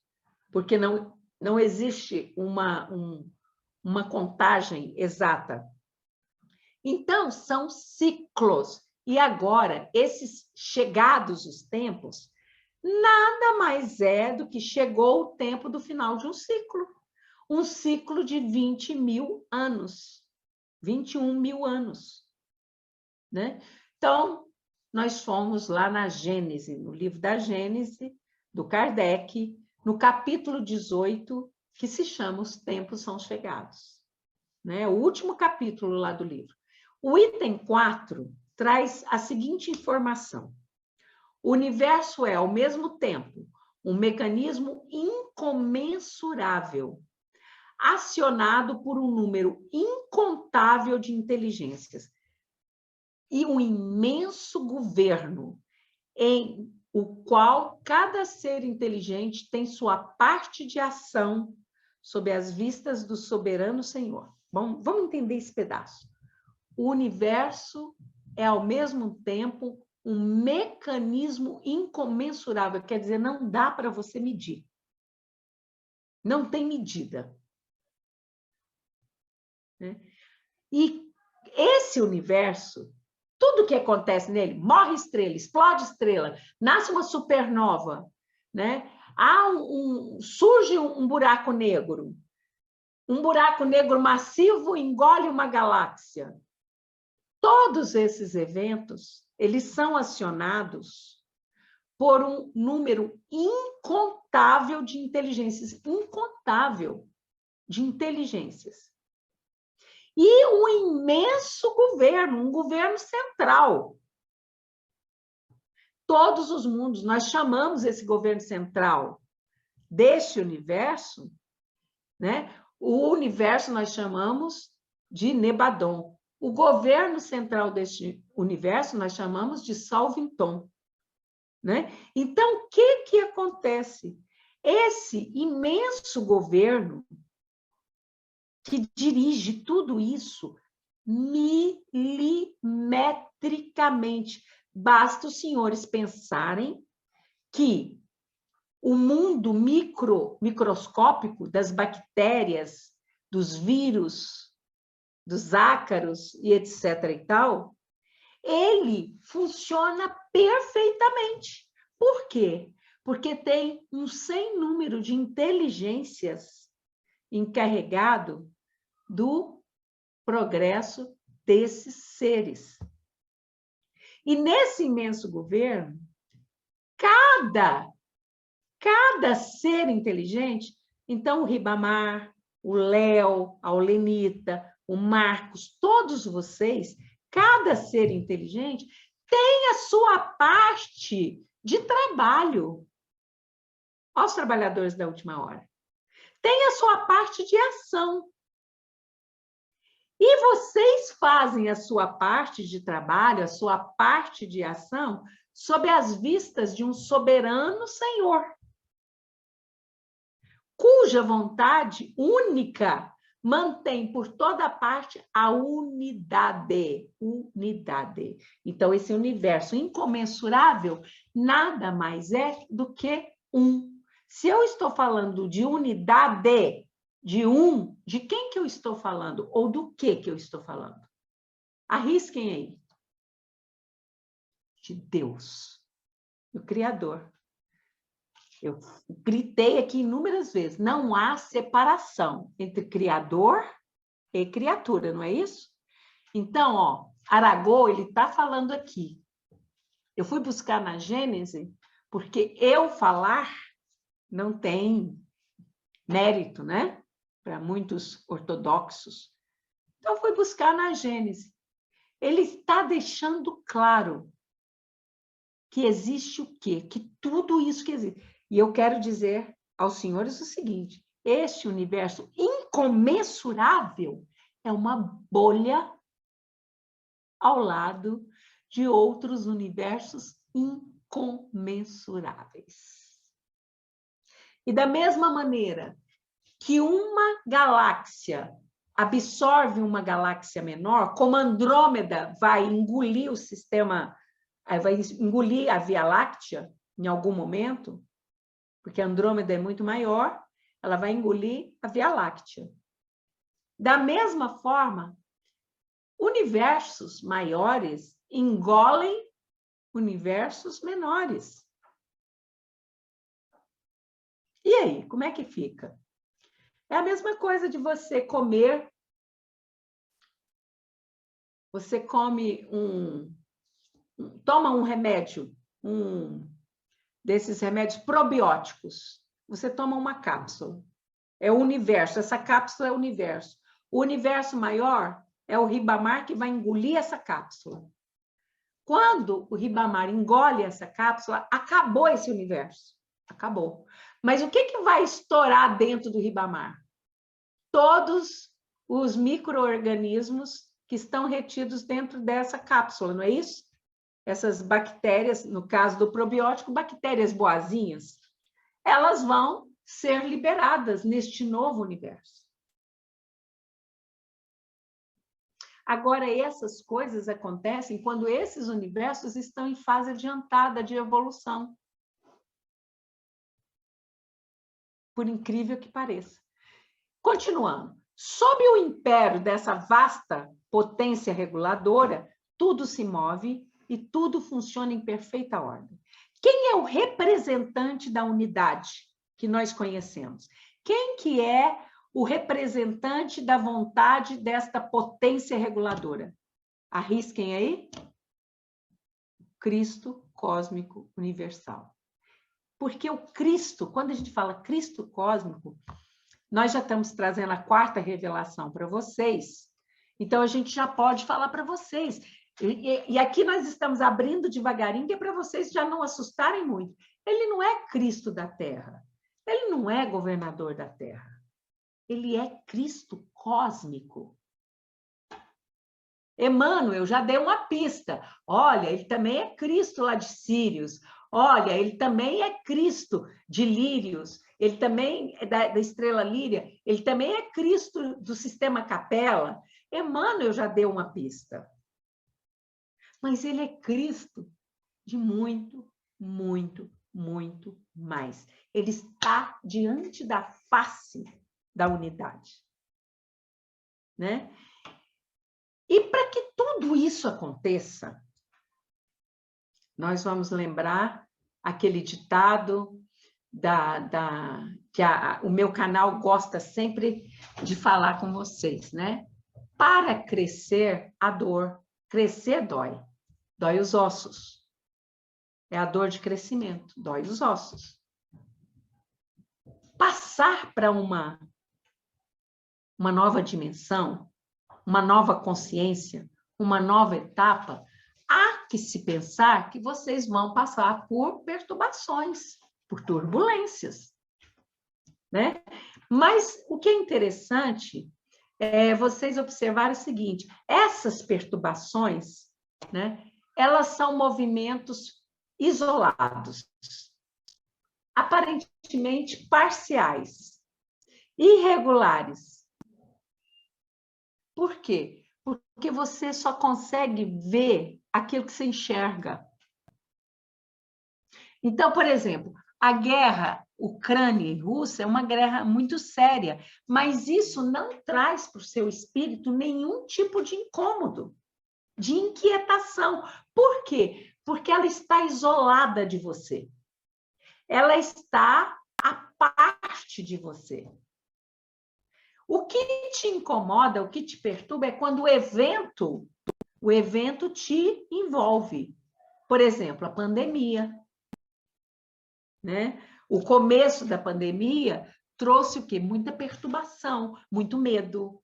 porque não existe uma contagem exata. Então, são ciclos. E agora, esses chegados os tempos, nada mais é do que chegou o tempo do final de um ciclo de 20 mil anos, 21 mil anos. Né? Então, nós fomos lá na Gênese, no livro da Gênese, do Kardec, no capítulo 18, que se chama Os Tempos São Chegados. Né? O último capítulo lá do livro. O item 4 traz a seguinte informação. O universo é, ao mesmo tempo, um mecanismo incomensurável, acionado por um número incontável de inteligências e um imenso governo em o qual cada ser inteligente tem sua parte de ação sob as vistas do soberano Senhor. Bom, vamos entender esse pedaço. O universo é, ao mesmo tempo, um mecanismo incomensurável, quer dizer, não dá para você medir. Não tem medida. Né? E esse universo, tudo que acontece nele, morre estrela, explode estrela, nasce uma supernova, né? Surge um buraco negro. Um buraco negro massivo engole uma galáxia. Todos esses eventos, eles são acionados por um número incontável de inteligências, incontável de inteligências. E um imenso governo, um governo central. Todos os mundos, nós chamamos esse governo central deste universo, né? O universo nós chamamos de Nebadon. O governo central deste universo nós chamamos de Salvington. Né? Então, o que acontece? Esse imenso governo que dirige tudo isso milimetricamente. Basta os senhores pensarem que o mundo microscópico das bactérias, dos vírus, dos ácaros e etc. e tal, ele funciona perfeitamente. Por quê? Porque tem um sem número de inteligências encarregado do progresso desses seres. E nesse imenso governo, Cada ser inteligente, então o Ribamar, o Léo, a Olenita, o Marcos, todos vocês, cada ser inteligente tem a sua parte de trabalho. Aos trabalhadores da última hora. Tem a sua parte de ação. E vocês fazem a sua parte de trabalho, a sua parte de ação, sob as vistas de um soberano Senhor, cuja vontade única mantém por toda parte a unidade. Unidade. Então, esse universo incomensurável nada mais é do que um. Se eu estou falando de unidade, de um, de quem que eu estou falando? Ou do que eu estou falando? Arrisquem aí. De Deus, o Criador. Eu gritei aqui inúmeras vezes, não há separação entre Criador e criatura, não é isso? Então, ó, Aragô, ele está falando aqui. Eu fui buscar na Gênese, porque eu falar não tem mérito, né? Para muitos ortodoxos. Então, fui buscar na Gênese. Ele está deixando claro que existe o quê? Que tudo isso que existe. E eu quero dizer aos senhores o seguinte, este universo incomensurável é uma bolha ao lado de outros universos incomensuráveis. E da mesma maneira que uma galáxia absorve uma galáxia menor, como Andrômeda vai engolir o sistema, vai engolir a Via Láctea em algum momento, porque a Andrômeda é muito maior, ela vai engolir a Via Láctea. Da mesma forma, universos maiores engolem universos menores. E aí, como é que fica? É a mesma coisa de você comer. Você come toma um remédio, desses remédios probióticos. Você toma uma cápsula. É o universo, essa cápsula é o universo. O universo maior é o Ribamar que vai engolir essa cápsula. Quando o Ribamar engole essa cápsula, acabou esse universo. Acabou. Mas o que vai estourar dentro do Ribamar? Todos os micro-organismos que estão retidos dentro dessa cápsula, não é isso? Essas bactérias, no caso do probiótico, bactérias boazinhas, elas vão ser liberadas neste novo universo. Agora, essas coisas acontecem quando esses universos estão em fase adiantada de evolução. Por incrível que pareça. Continuando. Sob o império dessa vasta potência reguladora, tudo se move e tudo funciona em perfeita ordem. Quem é o representante da unidade que nós conhecemos? Quem que é o representante da vontade desta potência reguladora? Arrisquem aí. Cristo cósmico universal. Porque o Cristo, quando a gente fala Cristo cósmico, nós já estamos trazendo a quarta revelação para vocês. Então, a gente já pode falar para vocês. E aqui nós estamos abrindo devagarinho, que é para vocês já não assustarem muito. Ele não é Cristo da Terra. Ele não é governador da Terra. Ele é Cristo cósmico. Emmanuel já deu uma pista. Olha, ele também é Cristo lá de Sírios. Olha, ele também é Cristo de Lírios. Ele também é da estrela Líria. Ele também é Cristo do sistema Capela. Emmanuel já deu uma pista. Mas ele é Cristo de muito, muito, muito mais. Ele está diante da face da unidade. Né? E para que tudo isso aconteça, nós vamos lembrar aquele ditado que o meu canal gosta sempre de falar com vocês, né? Para crescer, a dor. Crescer dói. Dói os ossos. É a dor de crescimento, dói os ossos. passar para uma nova dimensão, uma nova consciência, uma nova etapa, há que se pensar que vocês vão passar por perturbações, por turbulências, né? Mas o que é interessante é vocês observarem o seguinte: essas perturbações, né, elas são movimentos isolados, aparentemente parciais, irregulares. Por quê? Porque você só consegue ver aquilo que você enxerga. Então, por exemplo, a guerra Ucrânia e Rússia é uma guerra muito séria, mas isso não traz para o seu espírito nenhum tipo de incômodo, de inquietação. Por quê? Porque ela está isolada de você. Ela está à parte de você. O que te incomoda, o que te perturba é quando o evento te envolve. Por exemplo, a pandemia, né? O começo da pandemia trouxe o quê? Muita perturbação, muito medo.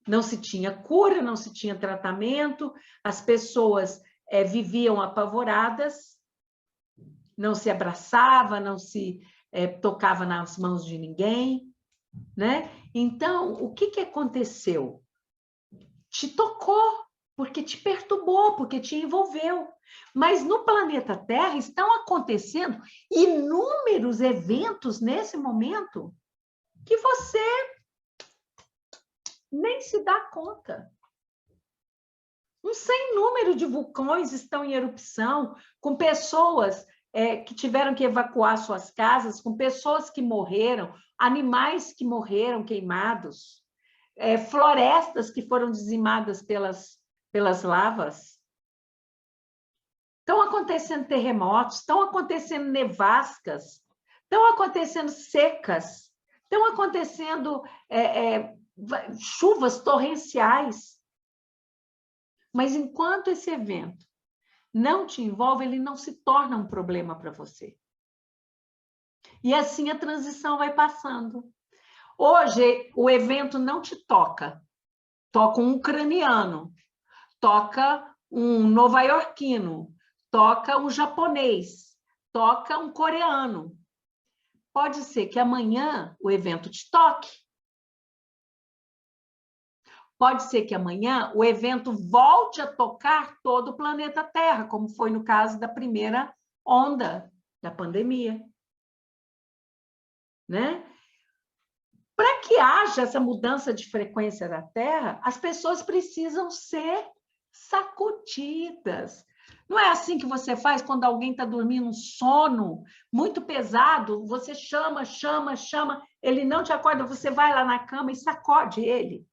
Não se tinha cura, não se tinha tratamento, as pessoas viviam apavoradas, não se abraçava, não se tocava nas mãos de ninguém, né? Então, o que aconteceu? Te tocou, porque te perturbou, porque te envolveu. Mas no planeta Terra estão acontecendo inúmeros eventos nesse momento que você nem se dá conta. Um sem número de vulcões estão em erupção, com pessoas que tiveram que evacuar suas casas, com pessoas que morreram, animais que morreram queimados, florestas que foram dizimadas pelas lavas. Estão acontecendo terremotos, estão acontecendo nevascas, estão acontecendo secas, estão acontecendo chuvas torrenciais. Mas enquanto esse evento não te envolve, ele não se torna um problema para você. E assim a transição vai passando. Hoje, o evento não te toca. Toca um ucraniano, toca um nova-iorquino, toca um japonês, toca um coreano. Pode ser que amanhã o evento te toque. Pode ser que amanhã o evento volte a tocar todo o planeta Terra, como foi no caso da primeira onda da pandemia, né? Para que haja essa mudança de frequência da Terra, as pessoas precisam ser sacudidas. Não é assim que você faz quando alguém está dormindo um sono muito pesado, você chama, ele não te acorda, você vai lá na cama e sacode ele.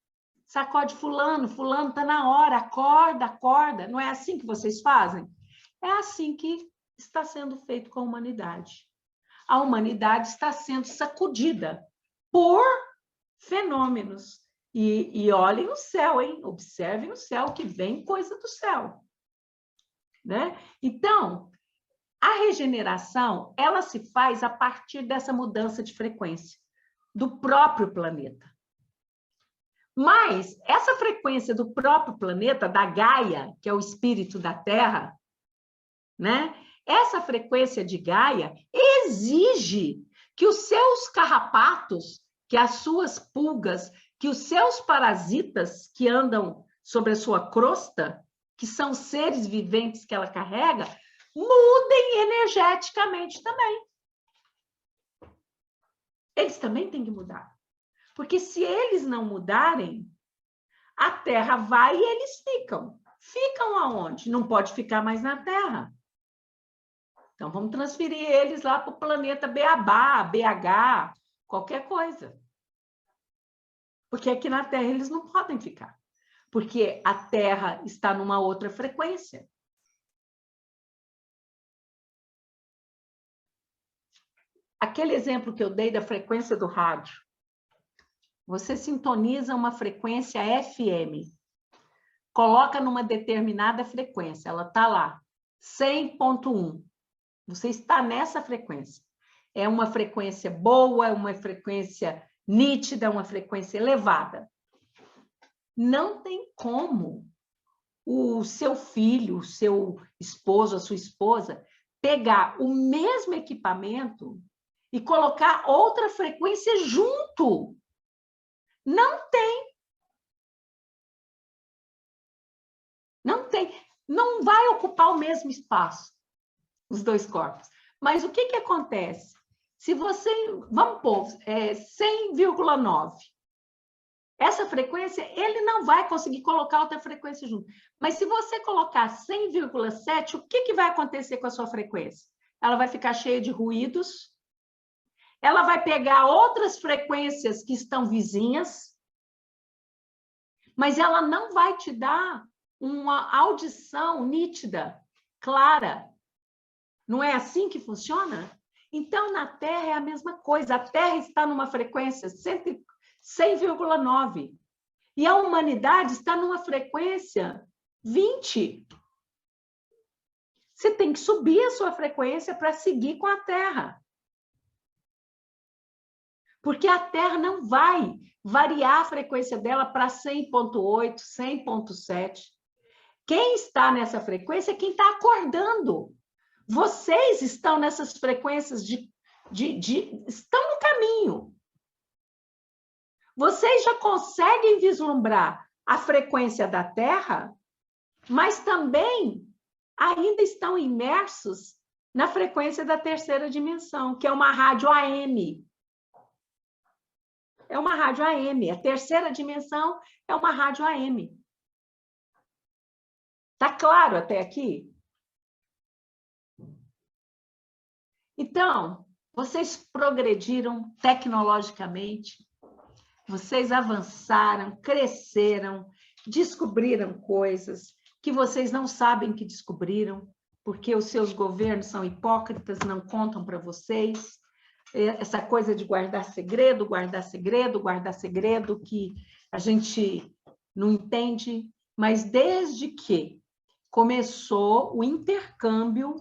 Sacode fulano está na hora, acorda. Não é assim que vocês fazem? É assim que está sendo feito com a humanidade. A humanidade está sendo sacudida por fenômenos. E olhem o céu, hein? Observem o céu, que vem coisa do céu. Né? Então, a regeneração, ela se faz a partir dessa mudança de frequência do próprio planeta. Mas essa frequência do próprio planeta, da Gaia, que é o espírito da Terra, né? Essa frequência de Gaia exige que os seus carrapatos, que as suas pulgas, que os seus parasitas que andam sobre a sua crosta, que são seres viventes que ela carrega, mudem energeticamente também. Eles também têm que mudar. Porque se eles não mudarem, a Terra vai e eles ficam. Ficam aonde? Não pode ficar mais na Terra. Então, vamos transferir eles lá para o planeta Beabá, BH, qualquer coisa. Porque aqui na Terra eles não podem ficar. Porque a Terra está numa outra frequência. Aquele exemplo que eu dei da frequência do rádio. Você sintoniza uma frequência FM. Coloca numa determinada frequência. Ela está lá, 100.1. Você está nessa frequência. é uma frequência boa, é uma frequência nítida, uma frequência elevada. Não tem como o seu filho, o seu esposo, a sua esposa, pegar o mesmo equipamento e colocar outra frequência junto. Não tem. Não tem. Não vai ocupar o mesmo espaço, os dois corpos. Mas o que acontece? Se você, vamos pôr, 100,9, essa frequência, ele não vai conseguir colocar outra frequência junto. Mas se você colocar 100,7, o que vai acontecer com a sua frequência? Ela vai ficar cheia de ruídos, ela vai pegar outras frequências que estão vizinhas, mas ela não vai te dar uma audição nítida, clara. Não é assim que funciona? Então, na Terra é a mesma coisa. A Terra está numa frequência 100,9. E a humanidade está numa frequência 20. Você tem que subir a sua frequência para seguir com a Terra. Porque a Terra não vai variar a frequência dela para 100,8, 100,7. Quem está nessa frequência é quem está acordando. Vocês estão nessas frequências estão no caminho. Vocês já conseguem vislumbrar a frequência da Terra, mas também ainda estão imersos na frequência da terceira dimensão, que é uma rádio AM. É uma rádio AM. A terceira dimensão é uma rádio AM. Está claro até aqui? Então, vocês progrediram tecnologicamente, vocês avançaram, cresceram, descobriram coisas que vocês não sabem que descobriram, porque os seus governos são hipócritas, não contam para vocês. Essa coisa de guardar segredo, que a gente não entende, mas desde que começou o intercâmbio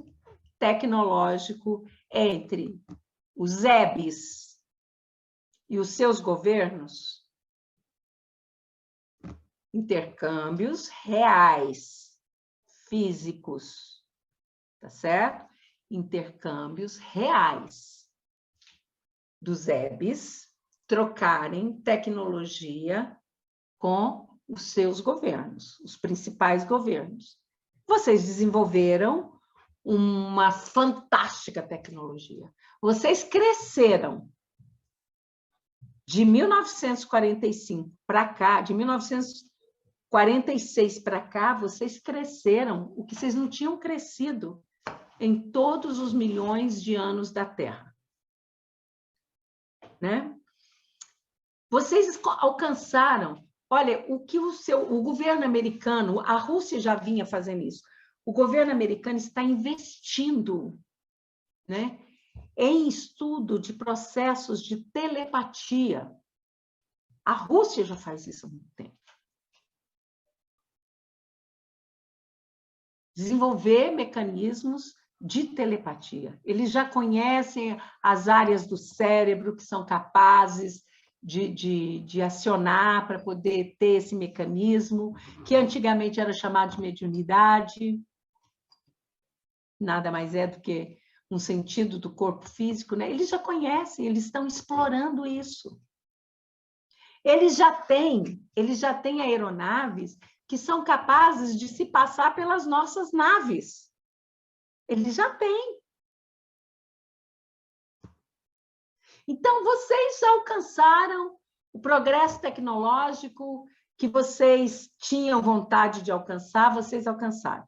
tecnológico entre os EBs e os seus governos, intercâmbios reais, físicos, tá certo? Intercâmbios reais dos EBs trocarem tecnologia com os seus governos, os principais governos. Vocês desenvolveram uma fantástica tecnologia. Vocês cresceram de 1945 para cá, de 1946 para cá, vocês cresceram o que vocês não tinham crescido em todos os milhões de anos da Terra. Né? Vocês alcançaram, olha, o que o governo americano, a Rússia já vinha fazendo isso, o governo americano está investindo, né, em estudo de processos de telepatia. A Rússia já faz isso há muito tempo. Desenvolver mecanismos de telepatia. Eles já conhecem as áreas do cérebro que são capazes de acionar para poder ter esse mecanismo, que antigamente era chamado de mediunidade. Nada mais é do que um sentido do corpo físico, né? Eles já conhecem, eles estão explorando isso. Eles já têm aeronaves que são capazes de se passar pelas nossas naves. Eles já têm. Então, vocês alcançaram o progresso tecnológico que vocês tinham vontade de alcançar, vocês alcançaram.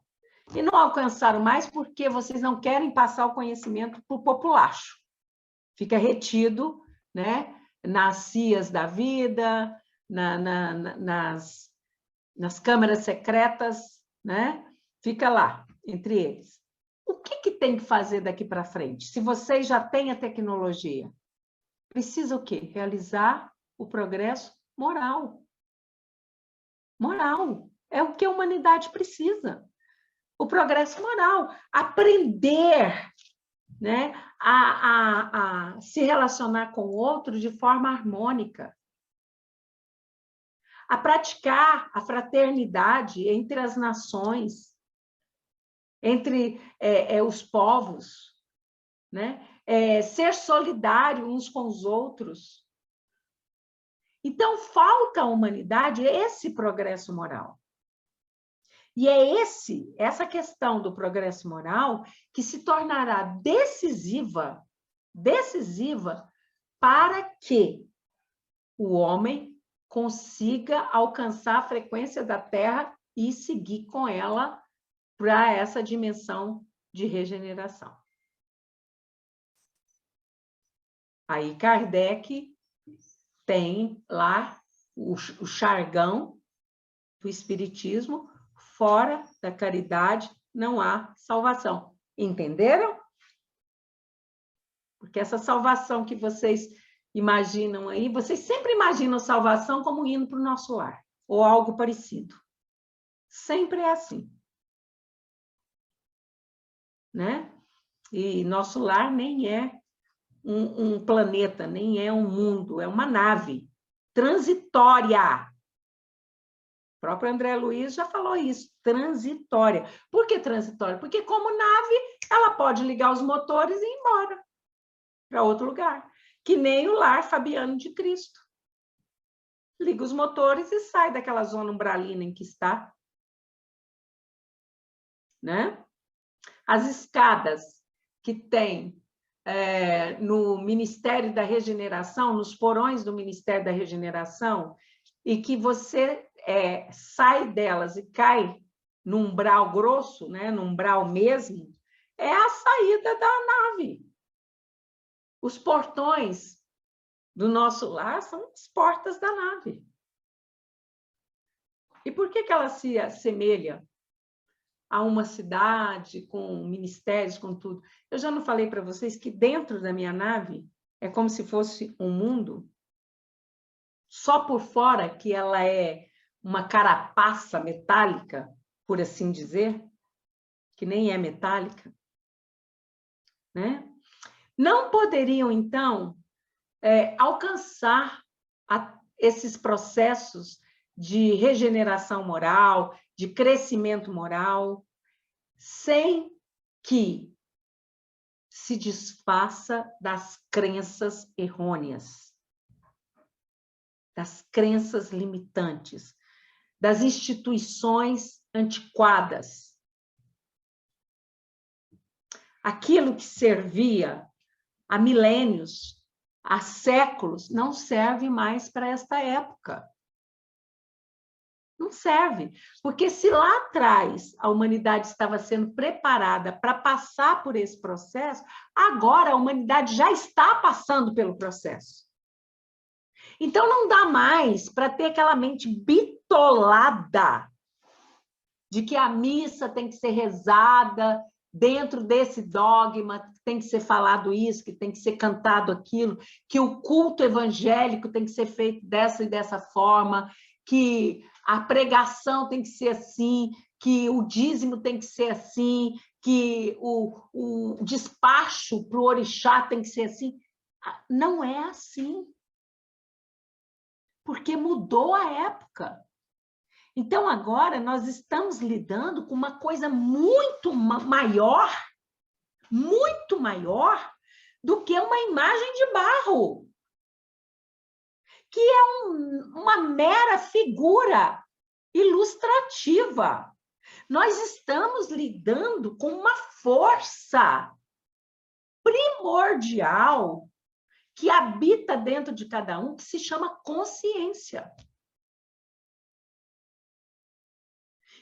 E não alcançaram mais porque vocês não querem passar o conhecimento para o populacho. Fica retido, né, nas CIAs da vida, nas câmaras secretas, né? Fica lá, entre eles. O que tem que fazer daqui para frente? Se vocês já têm a tecnologia, precisa o quê? Realizar o progresso moral. Moral. É o que a humanidade precisa. O progresso moral, aprender né? A se relacionar com o outro de forma harmônica, a praticar a fraternidade entre as nações, entre os povos, né? Ser solidário uns com os outros. Então, falta à humanidade esse progresso moral. E é essa questão do progresso moral que se tornará decisiva para que o homem consiga alcançar a frequência da Terra e seguir com ela para essa dimensão de regeneração. Aí Kardec tem lá o chargão do Espiritismo: fora da caridade não há salvação. Entenderam? Porque essa salvação que vocês imaginam aí, vocês sempre imaginam salvação como indo para o nosso lar, ou algo parecido. Sempre é assim. Né? E nosso lar nem é um planeta, nem é um mundo, é uma nave transitória. O próprio André Luiz já falou isso, transitória. Por que transitória? Porque como nave, ela pode ligar os motores e ir embora para outro lugar. Que nem o lar Fabiano de Cristo. Liga os motores e sai daquela zona umbralina em que está. Né? As escadas que tem no Ministério da Regeneração, nos porões do Ministério da Regeneração, e que você sai delas e cai num umbral grosso, né, num umbral mesmo, é a saída da nave. Os portões do nosso lar são as portas da nave. E por que ela se assemelha a uma cidade com ministérios, com tudo? Eu já não falei para vocês que dentro da minha nave é como se fosse um mundo, só por fora que ela é uma carapaça metálica, por assim dizer, que nem é metálica, né? Não poderiam, então, alcançar esses processos de regeneração moral, de crescimento moral, sem que se desfaça das crenças errôneas, das crenças limitantes, das instituições antiquadas. Aquilo que servia há milênios, há séculos, não serve mais para esta época. Não serve, porque se lá atrás a humanidade estava sendo preparada para passar por esse processo, agora a humanidade já está passando pelo processo. Então não dá mais para ter aquela mente bitolada de que a missa tem que ser rezada dentro desse dogma, que tem que ser falado isso, que tem que ser cantado aquilo, que o culto evangélico tem que ser feito dessa e dessa forma, que a pregação tem que ser assim, que o dízimo tem que ser assim, que o despacho para o orixá tem que ser assim. Não é assim. Porque mudou a época. Então, agora, nós estamos lidando com uma coisa muito maior do que uma imagem de barro, que é uma mera figura ilustrativa. Nós estamos lidando com uma força primordial que habita dentro de cada um, que se chama consciência.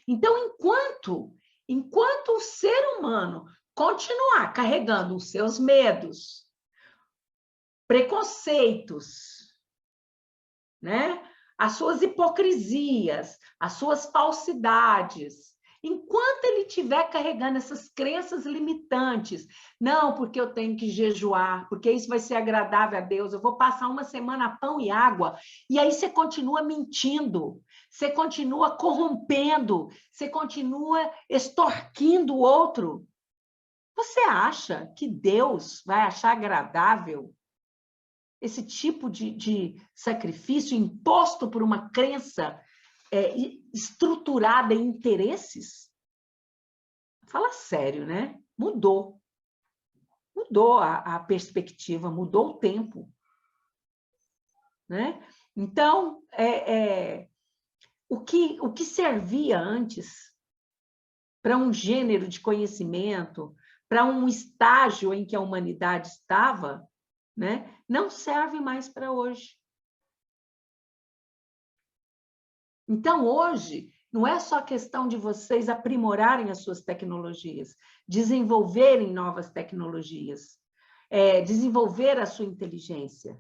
Então, enquanto o ser humano continuar carregando os seus medos, preconceitos, né? As suas hipocrisias, as suas falsidades, enquanto ele estiver carregando essas crenças limitantes, não, porque eu tenho que jejuar, porque isso vai ser agradável a Deus, eu vou passar uma semana a pão e água, e aí você continua mentindo, você continua corrompendo, você continua extorquindo o outro. Você acha que Deus vai achar agradável esse tipo de sacrifício imposto por uma crença estruturada em interesses? Fala sério, né? Mudou. Mudou a perspectiva, mudou o tempo. Né? Então, o que servia antes para um gênero de conhecimento, para um estágio em que a humanidade estava, né, não serve mais para hoje. Então, hoje, não é só questão de vocês aprimorarem as suas tecnologias, desenvolverem novas tecnologias, desenvolver a sua inteligência.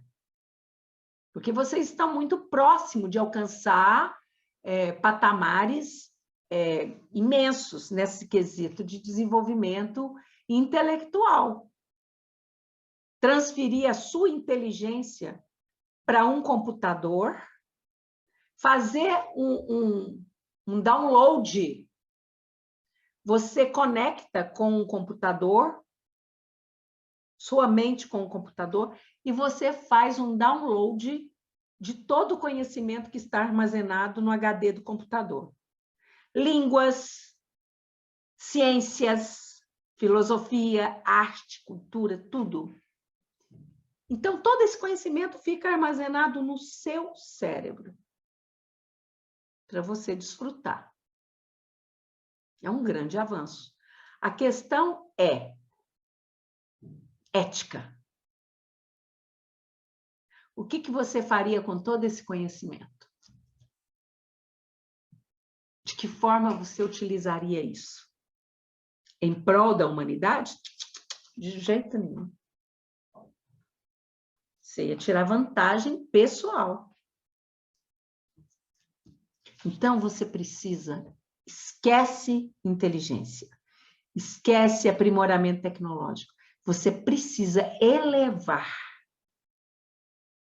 Porque vocês estão muito próximos de alcançar patamares imensos nesse quesito de desenvolvimento intelectual. Transferir a sua inteligência para um computador, fazer um download. Você conecta com o computador, sua mente com o computador, e você faz um download de todo o conhecimento que está armazenado no HD do computador. Línguas, ciências, filosofia, arte, cultura, tudo. Então, todo esse conhecimento fica armazenado no seu cérebro, para você desfrutar. É um grande avanço. A questão é ética. O que você faria com todo esse conhecimento? De que forma você utilizaria isso? Em prol da humanidade? De jeito nenhum. Você ia tirar vantagem pessoal. Então, você precisa, esquece inteligência, esquece aprimoramento tecnológico. Você precisa elevar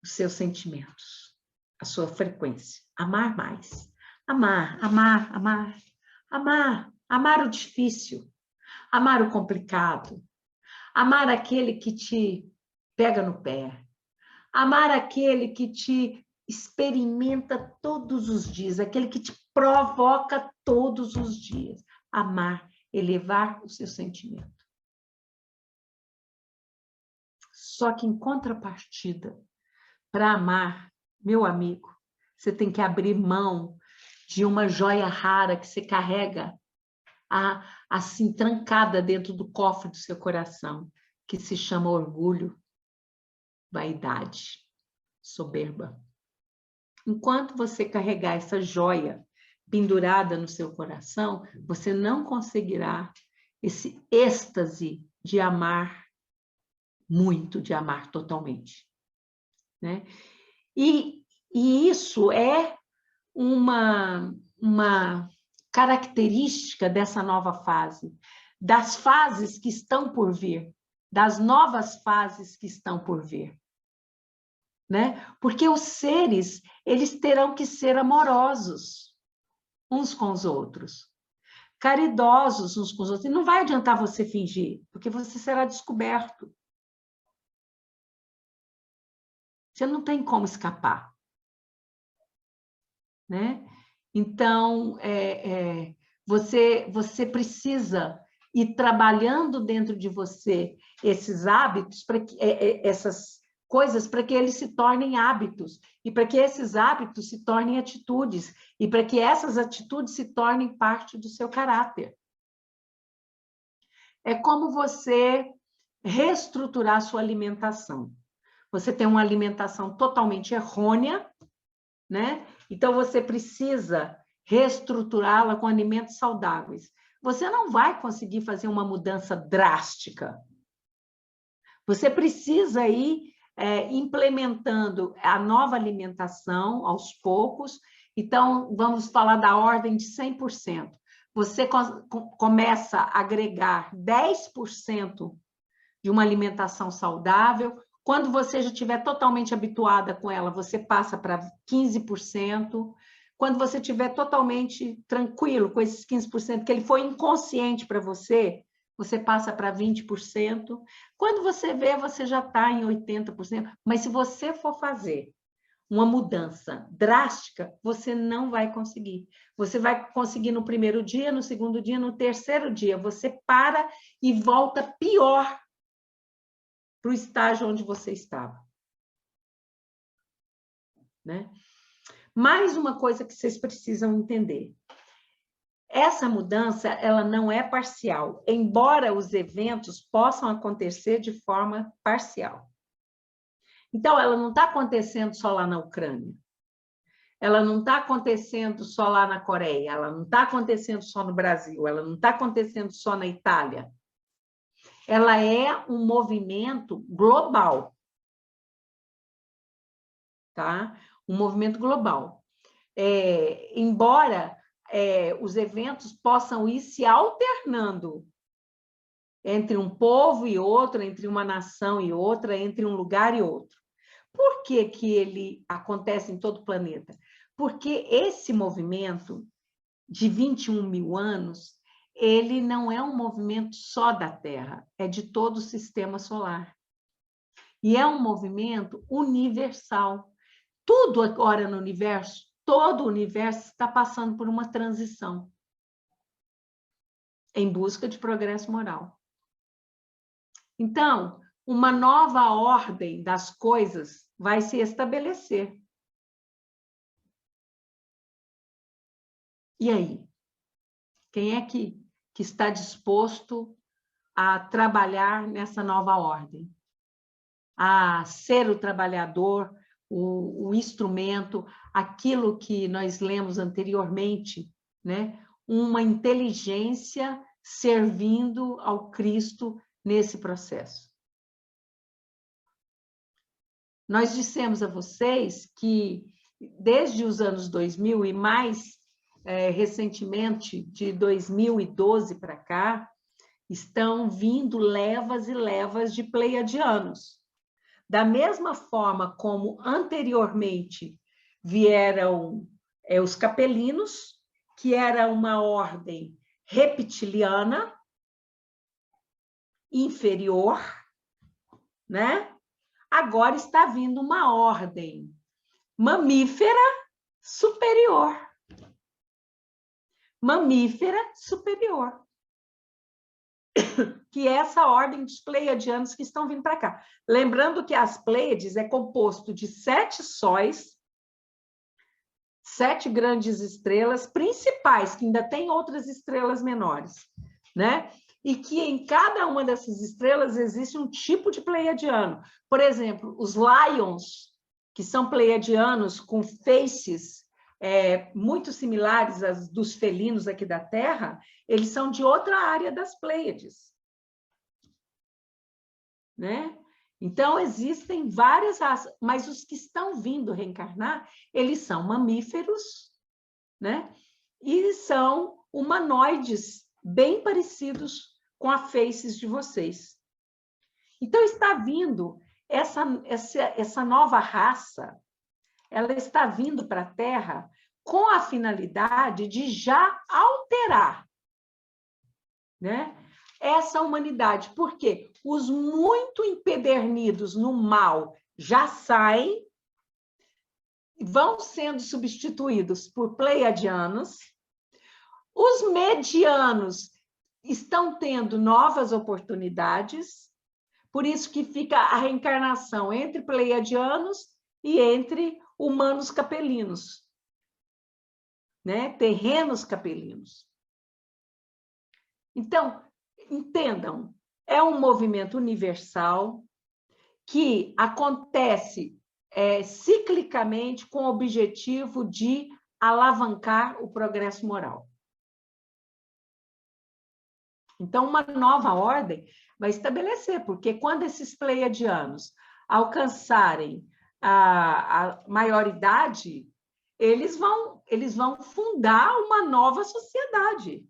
os seus sentimentos, a sua frequência, amar mais. Amar, amar, amar, amar, amar o difícil, amar o complicado, amar aquele que te pega no pé, amar aquele que te experimenta todos os dias, aquele que te provoca todos os dias. Amar, elevar o seu sentimento. Só que em contrapartida, para amar, meu amigo, você tem que abrir mão de uma joia rara que você carrega assim trancada dentro do cofre do seu coração, que se chama orgulho, vaidade, soberba. Enquanto você carregar essa joia pendurada no seu coração, você não conseguirá esse êxtase de amar muito, de amar totalmente. Né? E isso é uma característica dessa nova fase, das fases que estão por vir, das novas fases que estão por vir. Né? Porque os seres, eles terão que ser amorosos uns com os outros, caridosos uns com os outros. E não vai adiantar você fingir, porque você será descoberto. Você não tem como escapar. Né? Então, você precisa ir trabalhando dentro de você esses hábitos, essas coisas, para que eles se tornem hábitos, e para que esses hábitos se tornem atitudes, e para que essas atitudes se tornem parte do seu caráter. É como você reestruturar a sua alimentação. Você tem uma alimentação totalmente errônea, né? Então, você precisa reestruturá-la com alimentos saudáveis. Você não vai conseguir fazer uma mudança drástica. Você precisa ir implementando a nova alimentação aos poucos. Então, vamos falar da ordem de 100%. Você começa a agregar 10% de uma alimentação saudável. Quando você já estiver totalmente habituada com ela, você passa para 15%. Quando você estiver totalmente tranquilo com esses 15%, que ele foi inconsciente para você, você passa para 20%. Quando você vê, você já está em 80%. Mas se você for fazer uma mudança drástica, você não vai conseguir. Você vai conseguir no primeiro dia, no segundo dia, no terceiro dia. Você para e volta pior para o estágio onde você estava. Né? Mais uma coisa que vocês precisam entender. Essa mudança, ela não é parcial, embora os eventos possam acontecer de forma parcial. Então, ela não está acontecendo só lá na Ucrânia. Ela não está acontecendo só lá na Coreia. Ela não está acontecendo só no Brasil. Ela não está acontecendo só na Itália. Ela é um movimento global. Tá? Um movimento global. Embora os eventos possam ir se alternando entre um povo e outro, entre uma nação e outra, entre um lugar e outro. Por que que ele acontece em todo o planeta? Porque esse movimento de 21 mil anos, ele não é um movimento só da Terra, é de todo o sistema solar. E é um movimento universal. Tudo agora no universo, todo o universo está passando por uma transição em busca de progresso moral. Então, uma nova ordem das coisas vai se estabelecer. E aí? Quem é que está disposto a trabalhar nessa nova ordem? A ser o trabalhador, o instrumento, aquilo que nós lemos anteriormente, né? Uma inteligência servindo ao Cristo nesse processo. Nós dissemos a vocês que, desde os anos 2000 e mais recentemente, de 2012 para cá, estão vindo levas e levas de pleiadianos. Da mesma forma como anteriormente vieram os capelinos, que era uma ordem reptiliana, inferior, né? Agora está vindo uma ordem mamífera superior. Mamífera superior. Que é essa ordem dos pleiadianos que estão vindo para cá. Lembrando que as Pleiades é composto de 7 sóis, 7 grandes estrelas principais, que ainda tem outras estrelas menores, né? E que em cada uma dessas estrelas existe um tipo de pleiadiano. Por exemplo, os Lions, que são pleiadianos com faces muito similares às dos felinos aqui da Terra, eles são de outra área das Pleiades. Né? Então, existem várias raças, mas os que estão vindo reencarnar, eles são mamíferos, né? E são humanoides bem parecidos com a faces de vocês. Então, está vindo essa nova raça, ela está vindo para a Terra com a finalidade de já alterar, né? Essa humanidade, porque os muito empedernidos no mal já saem, vão sendo substituídos por pleiadianos, os medianos estão tendo novas oportunidades, por isso que fica a reencarnação entre pleiadianos e entre humanos capelinos, né? Terrenos capelinos. Então, entendam, é um movimento universal que acontece ciclicamente com o objetivo de alavancar o progresso moral. Então, uma nova ordem vai estabelecer, porque quando esses pleiadianos alcançarem a maioridade, eles vão fundar uma nova sociedade.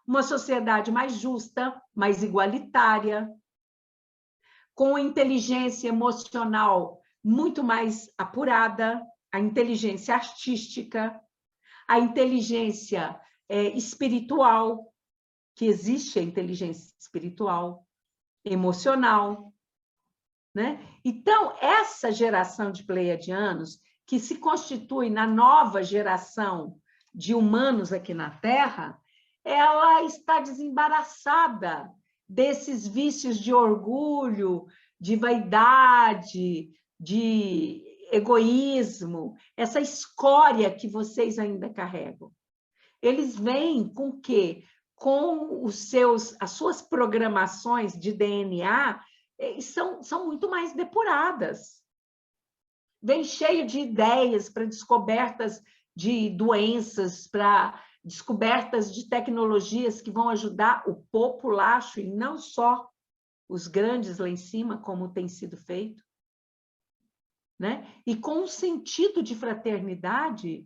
Uma sociedade mais justa, mais igualitária, com inteligência emocional muito mais apurada, a inteligência artística, a inteligência espiritual, que existe a inteligência espiritual, emocional, né? Então, essa geração de pleiadianos, que se constitui na nova geração de humanos aqui na Terra, ela está desembaraçada desses vícios de orgulho, de vaidade, de egoísmo, essa escória que vocês ainda carregam. Eles vêm com o quê? Com as suas programações de DNA são muito mais depuradas. Vem cheio de ideias para descobertas de doenças, para descobertas de tecnologias que vão ajudar o populacho, e não só os grandes lá em cima, como tem sido feito. Né? E com um sentido de fraternidade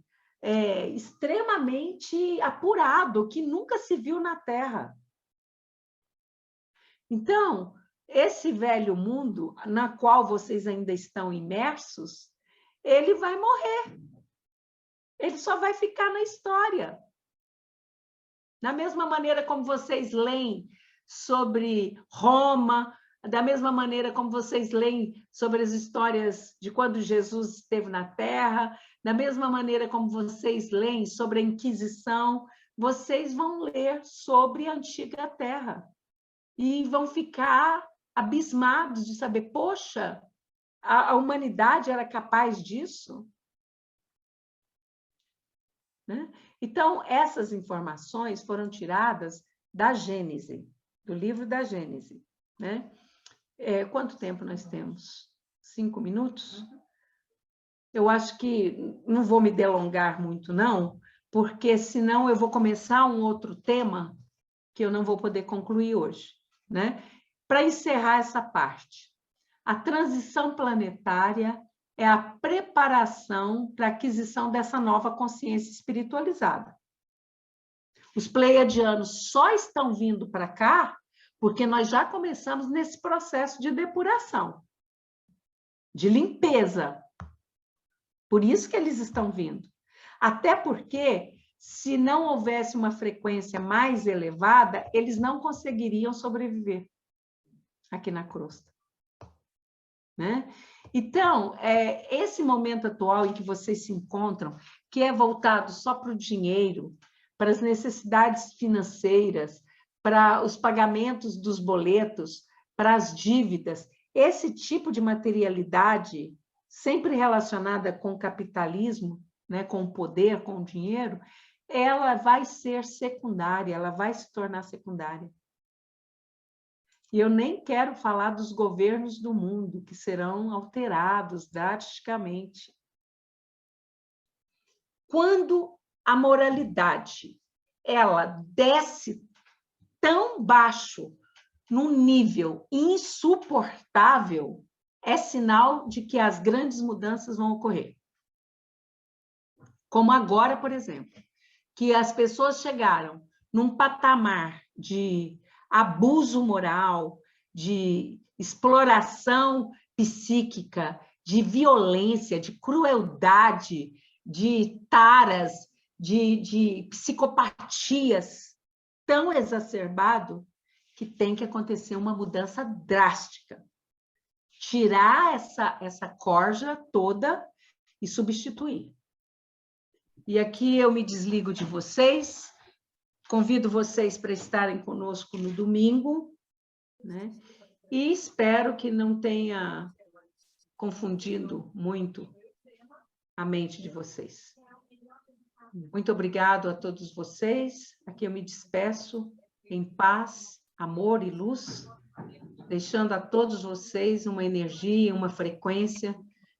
extremamente apurado, que nunca se viu na Terra. Então, esse velho mundo, na qual vocês ainda estão imersos, ele vai morrer. Ele só vai ficar na história. Da mesma maneira como vocês leem sobre Roma, da mesma maneira como vocês leem sobre as histórias de quando Jesus esteve na Terra, da mesma maneira como vocês leem sobre a Inquisição, vocês vão ler sobre a antiga Terra e vão ficar abismados de saber, poxa, a humanidade era capaz disso? Né? Então, essas informações foram tiradas da Gênese, do livro da Gênese. Né? Quanto tempo nós temos? 5 minutos? Eu acho que não vou me delongar muito, não, porque senão eu vou começar um outro tema que eu não vou poder concluir hoje. Né? Para encerrar essa parte, a transição planetária é a preparação para a aquisição dessa nova consciência espiritualizada. Os pleiadianos só estão vindo para cá porque nós já começamos nesse processo de depuração, de limpeza. Por isso que eles estão vindo. Até porque, se não houvesse uma frequência mais elevada, eles não conseguiriam sobreviver aqui na crosta. Né? Então, esse momento atual em que vocês se encontram, que é voltado só para o dinheiro, para as necessidades financeiras, para os pagamentos dos boletos, para as dívidas, esse tipo de materialidade, sempre relacionada com o capitalismo, né, com o poder, com o dinheiro, ela vai ser secundária, ela vai se tornar secundária. E eu nem quero falar dos governos do mundo, que serão alterados drasticamente. Quando a moralidade ela desce tão baixo, num nível insuportável, é sinal de que as grandes mudanças vão ocorrer. Como agora, por exemplo, que as pessoas chegaram num patamar de abuso moral, de exploração psíquica, de violência, de crueldade, de taras, de psicopatias tão exacerbado que tem que acontecer uma mudança drástica. Tirar essa corja toda e substituir. E aqui eu me desligo de vocês, convido vocês para estarem conosco no domingo, né? E espero que não tenha confundido muito a mente de vocês. Muito obrigado a todos vocês. Aqui eu me despeço em paz, amor e luz, deixando a todos vocês uma energia, uma frequência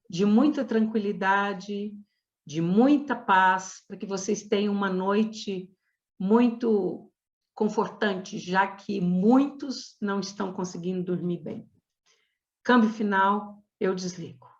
de muita tranquilidade, de muita paz, para que vocês tenham uma noite muito confortante, já que muitos não estão conseguindo dormir bem. Câmbio final, eu desligo.